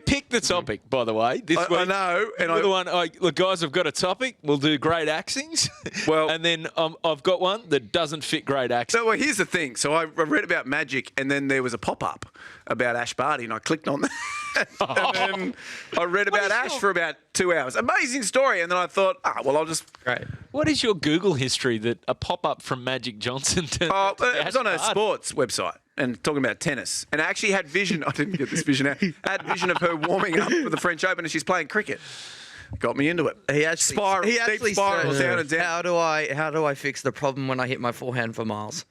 pick the topic, by the way. This I week. know. And You're the one. Look, guys, I've got a topic. We'll do great axings. Well- and then I've got one that doesn't fit great axing. So, well, here's the thing. So I read about magic, and then there was a pop-up about Ash Barty, and I clicked on that. And then I read about Ash for about 2 hours. Amazing story. And then I thought, I'll just... Great. What is your Google history that a pop-up from Magic Johnson turned Oh, into it was on a Ash Barty? sports website and talking about tennis. And I actually had vision. I didn't get this vision out. I had vision of her warming up for the French Open, and she's playing cricket. Got me into it. He actually Deep spirals said, down and down. How do I fix the problem when I hit my forehand for miles?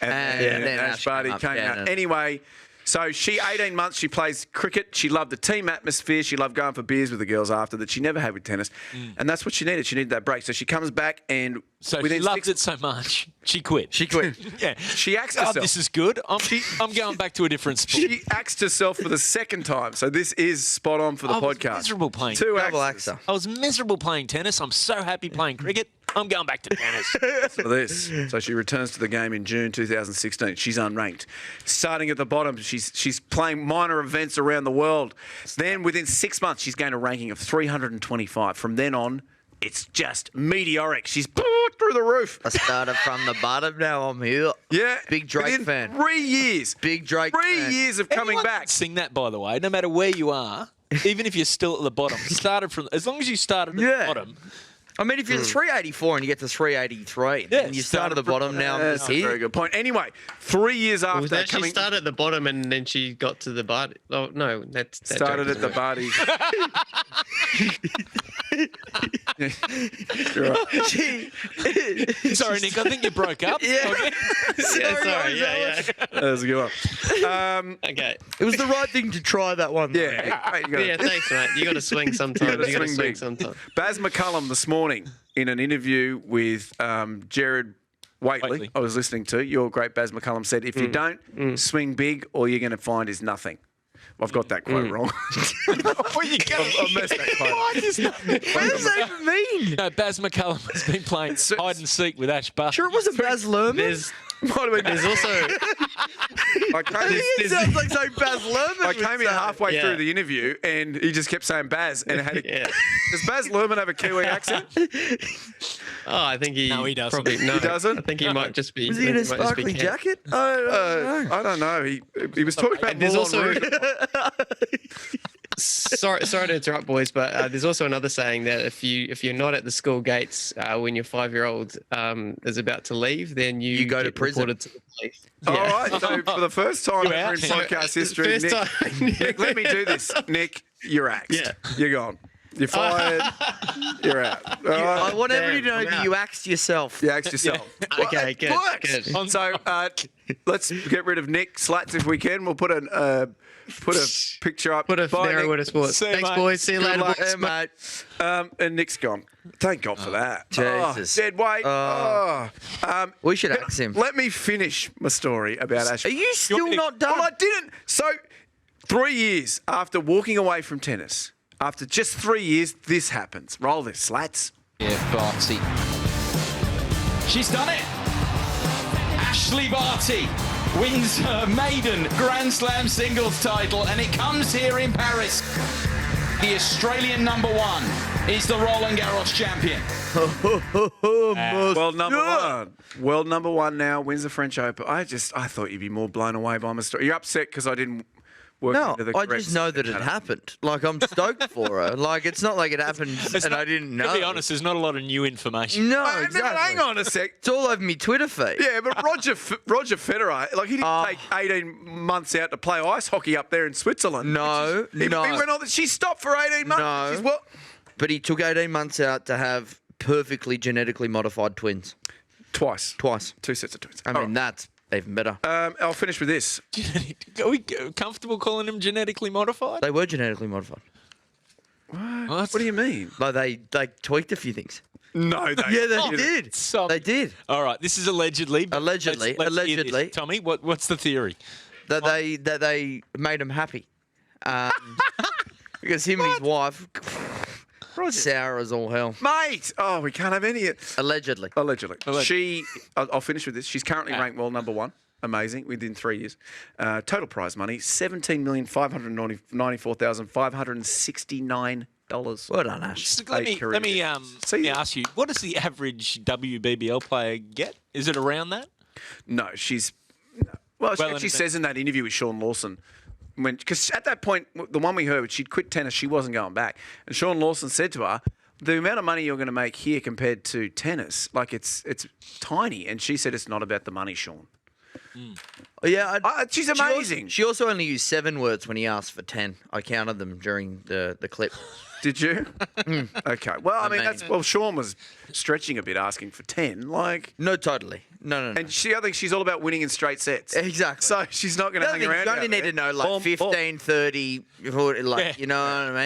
And then Ash Barty came out. Anyway, so 18 months, she plays cricket. She loved the team atmosphere. She loved going for beers with the girls after that she never had with tennis. And that's what she needed. She needed that break. So she comes back and So within she loved it so much, she quit. She quit. Yeah. She axed Oh, herself. this is good. I'm going back to a different sport. She axed herself for the second time. So this is spot on for the I was podcast. miserable playing. Two Double axes. axer. I was miserable playing tennis. I'm so happy playing cricket. I'm going back to tennis. For this. So she returns to the game in June 2016. She's unranked. Starting at the bottom, she's playing minor events around the world. Then within 6 months, she's gained a ranking of 325. From then on, it's just meteoric. She's through the roof. I started from the bottom, now I'm here. Yeah. Big Drake within fan. 3 years. Big Drake Three fan. years of coming Anyone back. can sing that, by the way, no matter where you are, even if you're still at the bottom. Started from as long as you started at the bottom. I mean, if you're 384 and you get to 383, then you start at the bottom, now I'm That's just a here. very good point. Anyway, 3 years after Was that she coming... started at the bottom and then she got to the Barty? Oh no, that Started joke at the doesn't work. Barty. Sorry, Nick, I think you broke up. Yeah. Okay. Sorry, yeah. That was a good one. Okay. It was the right thing to try that one. though. Yeah, mate, you gotta- Yeah, thanks, mate. You got to swing sometimes. gotta You got to swing swing big. sometimes. Baz McCullum this morning in an interview with Jared Waitley, I was listening to, your great Baz McCullum said, if you don't swing big, all you're going to find is nothing. I've got that quote wrong. What you I've messed that quote up. What does that even mean? No, Baz McCullum has been playing hide and seek with Ash Barty. Sure, it wasn't Baz Luhrmann. There's There's also I came, It sounds like something Baz Luhrmann I would came in say. halfway Yeah. through the interview and he just kept saying Baz and it had a, Yeah. Does Baz Luhrmann have a Kiwi accent? Oh, I think he. No, he doesn't. Probably, no, He doesn't? I think he might just be. Was he in a might just be sparkling Ken. jacket? I don't know. I don't know. He was talking about And there's Moulin also. Rouge. Sorry to interrupt, boys, but there's also another saying that if you're not at the school gates when your 5-year-old is about to leave, then you go to get prison. reported to the police. All right, so for the first time You're ever out. in podcast history, First Nick, time. Nick, let me do this. Nick, you're axed. Yeah. You're gone. You're fired. You're out. All I right. want everybody to know I'm that out. you axed yourself. You axed yourself. Okay, good, It works. good. So let's get rid of Nick Slats if we can. We'll put a picture up. Put a Bye, narrow Nick. word of sports. See you, Thanks, mate. boys. See you Good later. luck. boys. Hey, mate. And Nick's gone. Thank God for that. Jesus. Oh, dead weight. We should axe him. Let me finish my story about Ash. Are you still not done? Well, I didn't. So, 3 years after walking away from tennis, after just 3 years, this happens. Roll this, Slats. Yeah, Barty. She's done it. Ashley Barty wins her maiden Grand Slam singles title, and it comes here in Paris. The Australian #1 is the Roland Garros champion. World number one. World number one now, wins the French Open. I thought you'd be more blown away by my story. You're upset because I didn't work No, into the I correct just know that it pattern. happened. Like, I'm stoked for her. Like, it's not like it happened and I didn't know. To be honest, there's not a lot of new information. No, No, exactly. hang on a sec. It's all over me Twitter feed. Yeah, but Roger Federer, like he didn't take 18 months out to play ice hockey up there in Switzerland. No, He no. went on. She stopped for 18 months. No. She's what? But he took 18 months out to have perfectly genetically modified twins. Twice. Twice. 2 sets of twins. I mean, that's even better. I'll finish with this. Are we comfortable calling them genetically modified? They were genetically modified. What do you mean? Like, they tweaked a few things. No, they Yeah, they didn't. did. So- They did. All right, this is allegedly. but Allegedly, let's hear this. allegedly. Tommy, what's the theory? That they made him happy. Because him and his wife, sour as all hell. Mate! Oh, we can't have any of it. Allegedly. Allegedly. I'll finish with this. She's currently ranked world number one. Amazing, within 3 years. Total prize money, $17,594,569. Well done, Ash. So let me ask you, what does the average WBBL player get? Is it around that? No, she's... Well, she Well, actually and- says in that interview with Sean Lawson, because at that point, the one we heard, she'd quit tennis, she wasn't going back. And Sean Lawson said to her, the amount of money you're going to make here compared to tennis, like it's tiny. And she said it's not about the money, Sean. Yeah, She's amazing. She also only used 7 words when he asked for 10. I counted them during the clip. Did you? Okay. Well, I mean, mean- Sean was stretching a bit asking for 10. Like, No, totally. No. and I think she's all about winning in straight sets. Exactly. So she's not going to hang around. You only out need there. to know like Form- 15, 30, you know what I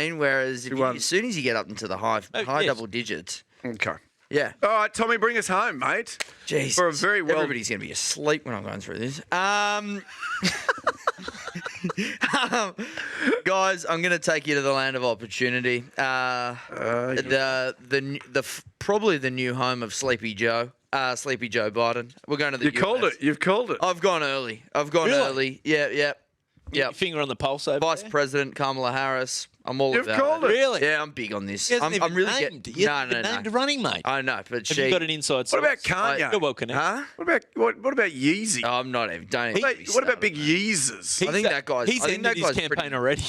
mean? Whereas won. as soon as you get up into the high yes. double digits, Okay. yeah. All right, Tommy, bring us home, mate. Jeez. For a very well- Everybody's going to be asleep when I'm going through this. Guys, I'm going to take you to the land of opportunity. Probably the new home of Sleepy Joe Biden. We're going to the You called US. it. You've called it. I've gone early. Really? Yeah. Yep. Finger on the pulse over Vice there. President Kamala Harris. I'm all You've about called it. it. Really? Yeah, I'm big on this. He hasn't I'm even really named. getting. He hasn't even named a running mate. I know, but Have she. you got an inside source? What about Kanye? You're well connected. Huh? What about Yeezy? Oh, I'm not even. Don't. What about Big Yeezers? I think that guy's. He's I think ended that his guy's campaign pretty, already.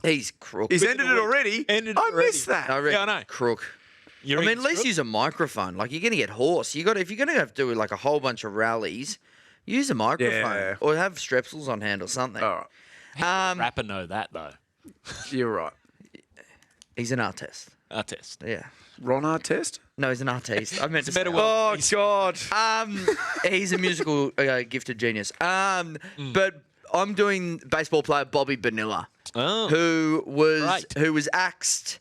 He's crook. He's ended it already. Ended it I already. missed that. I reckon Yeah, I know. crook. You're I mean, in at least crook? use a microphone. Like, you're going to get hoarse. If you're going to have to do like a whole bunch of rallies, use a microphone Yeah. or have strepsils on hand or something. All right. Rapper know that though. You're right. He's an artist. Artist. Yeah. Ron Artest? No, he's an artist. I meant to say. Oh, God. He's a musical gifted genius. But I'm doing baseball player Bobby Bonilla, who was axed.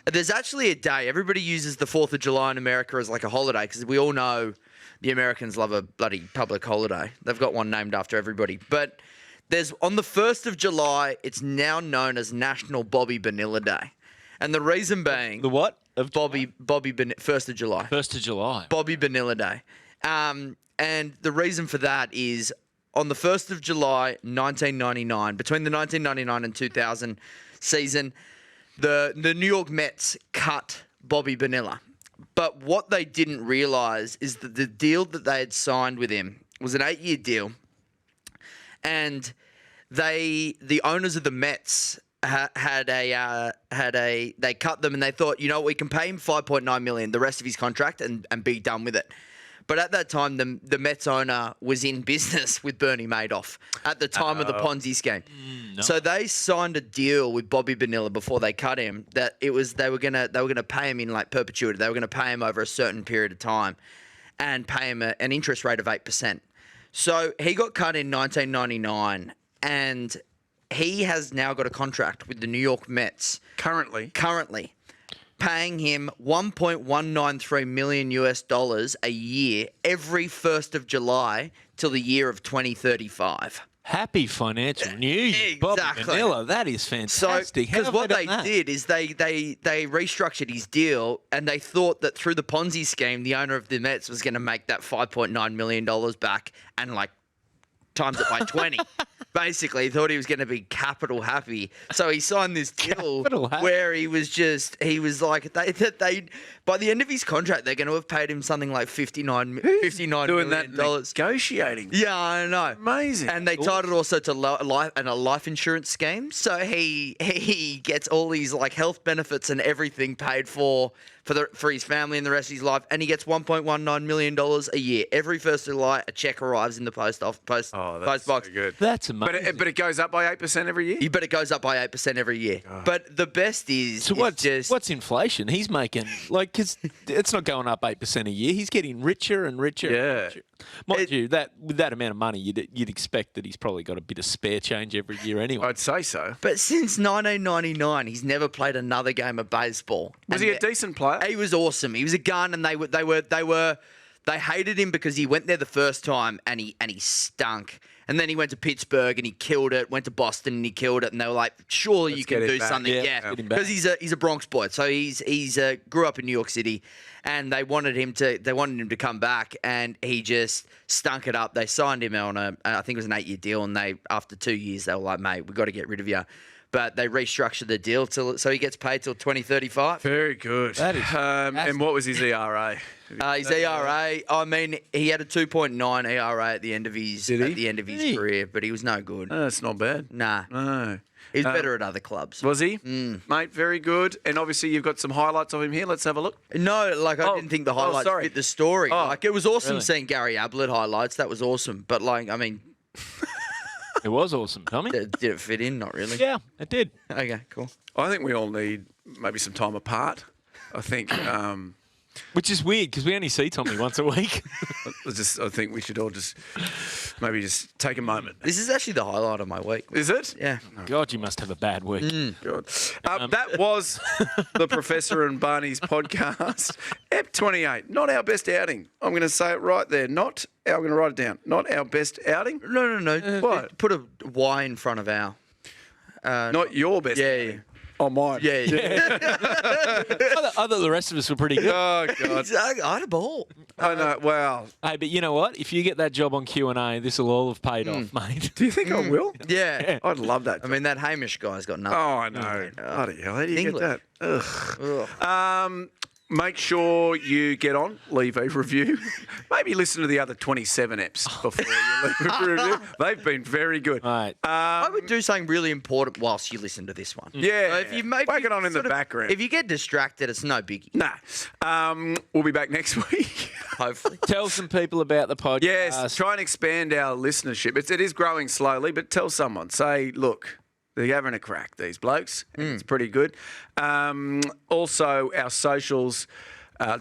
There's actually a day. Everybody uses the 4th of July in America as like a holiday because we all know the Americans love a bloody public holiday. They've got one named after everybody. But there's on the 1st of July, it's now known as National Bobby Bonilla Day. And the reason being The what? Of 1st of July. 1st of July. Bobby Bonilla Day. And the reason for that is on the 1st of July, 1999, between the 1999 and 2000 season, the New York Mets cut Bobby Bonilla. But what they didn't realize is that the deal that they had signed with him was an 8-year deal. And the owners of the Mets they cut them and they thought, we can pay him $5.9 million, the rest of his contract, and be done with it. But at that time, the Mets owner was in business with Bernie Madoff at the time of the Ponzi scheme. So they signed a deal with Bobby Bonilla before they cut him that they were gonna pay him in like perpetuity. They were gonna pay him over a certain period of time and pay him an interest rate of 8%. So he got cut in 1999 and he has now got a contract with the New York Mets. Currently. Paying him $1.193 million a year every 1st of July till the year of 2035. Happy financial news, Bobby Bonilla. That is fantastic. Because what they did is they restructured his deal and they thought that through the Ponzi scheme, the owner of the Mets was going to make that $5.9 million back and like times it by 20. Basically, he thought he was going to be capital happy. So he signed this deal where he was like, they by the end of his contract, they're going to have paid him something like $59 doing million. that negotiating. Yeah, I know. Amazing. And they tied it also to a life insurance scheme. So he gets all these like health benefits and everything paid for his family and the rest of his life, and he gets $1.19 million a year. Every 1st of July, a check arrives in the post box. So good. That's amazing. But it goes up by 8% every year? But it goes up by 8% every year. But the best is... So what's inflation? He's making, because it's not going up 8% a year. He's getting richer and richer. Yeah. And richer. Mind you, with that amount of money, you'd expect that he's probably got a bit of spare change every year anyway. I'd say so. But since 1999, he's never played another game of baseball. Was he a decent player? He was awesome. He was a gun, and they hated him because he went there the first time and he stunk. And then he went to Pittsburgh and he killed it. Went to Boston and he killed it. And they were like, "Surely you can do something." Yeah, because he's a Bronx boy. So he's grew up in New York City, and they wanted him to come back, and he just stunk it up. They signed him on I think it was an 8-year deal, and after 2 years they were like, "Mate, we've got to get rid of you." But they restructured the deal so he gets paid till 2035. Very good. That is and what was his ERA? His ERA, I mean, he had a 2.9 ERA at the end of his career, but he was no good. That's not bad. Nah. No. He was better at other clubs. Was he? Mate, very good. And obviously you've got some highlights of him here. Let's have a look. No, I didn't think the highlights fit the story. It was awesome seeing Gary Ablett highlights. That was awesome. But it was awesome, Tommy. Did it fit in? Not really. Yeah, it did. Okay, cool. I think we all need maybe some time apart. I think... Which is weird because we only see Tommy once a week. I think we should all maybe take a moment. This is actually the highlight of my week. Is it? Yeah. God, you must have a bad week. God. That was the Professor and Barney's podcast. Ep 28. Not our best outing. I'm going to say it right there. I'm going to write it down. Not our best outing. No. What? Put a Y in front of our. Not your best outing. Oh, mine. Yeah. I thought the rest of us were pretty good. Oh, God. I had a ball. I know. Wow. Hey, but you know what? If you get that job on Q&A, this will all have paid off, mate. Do you think I will? Yeah. I'd love that. I mean, that Hamish guy's got nothing. Oh, I know. Bloody hell. How do you English. get that? Ugh. Make sure you get on, leave a review. Maybe listen to the other 27 eps before you leave a review. They've been very good. Right. I would do something really important whilst you listen to this one. Yeah. If you maybe whack it on in the background. If you get distracted, it's no biggie. Nah. We'll be back next week. Hopefully. Tell some people about the podcast. Yes, try and expand our listenership. It is growing slowly, but tell someone. Say, look, they're having a crack, these blokes. It's pretty good. Also, our socials,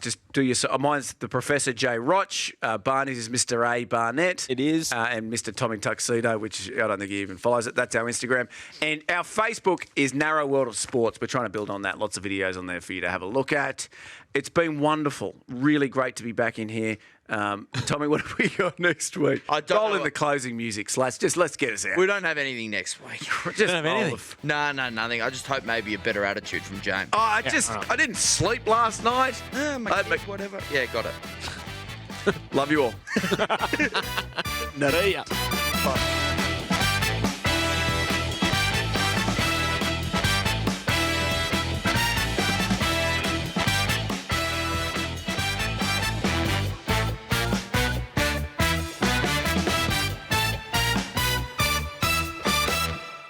just do your... mine's the Professor J. Roch. Barney's is Mr. A. Barnett. It is. And Mr. Tommy Tuxedo, which I don't think he even follows it. That's our Instagram. And our Facebook is Narrow World of Sports. We're trying to build on that. Lots of videos on there for you to have a look at. It's been wonderful. Really great to be back in here. Tommy, what have we got next week? Roll in the closing music, let's get us out. We don't have anything next week. Just have anything. No, nothing. I just hope maybe a better attitude from James. Oh, I didn't sleep last night. Whatever. Yeah, got it. Love you all. See ya. Bye.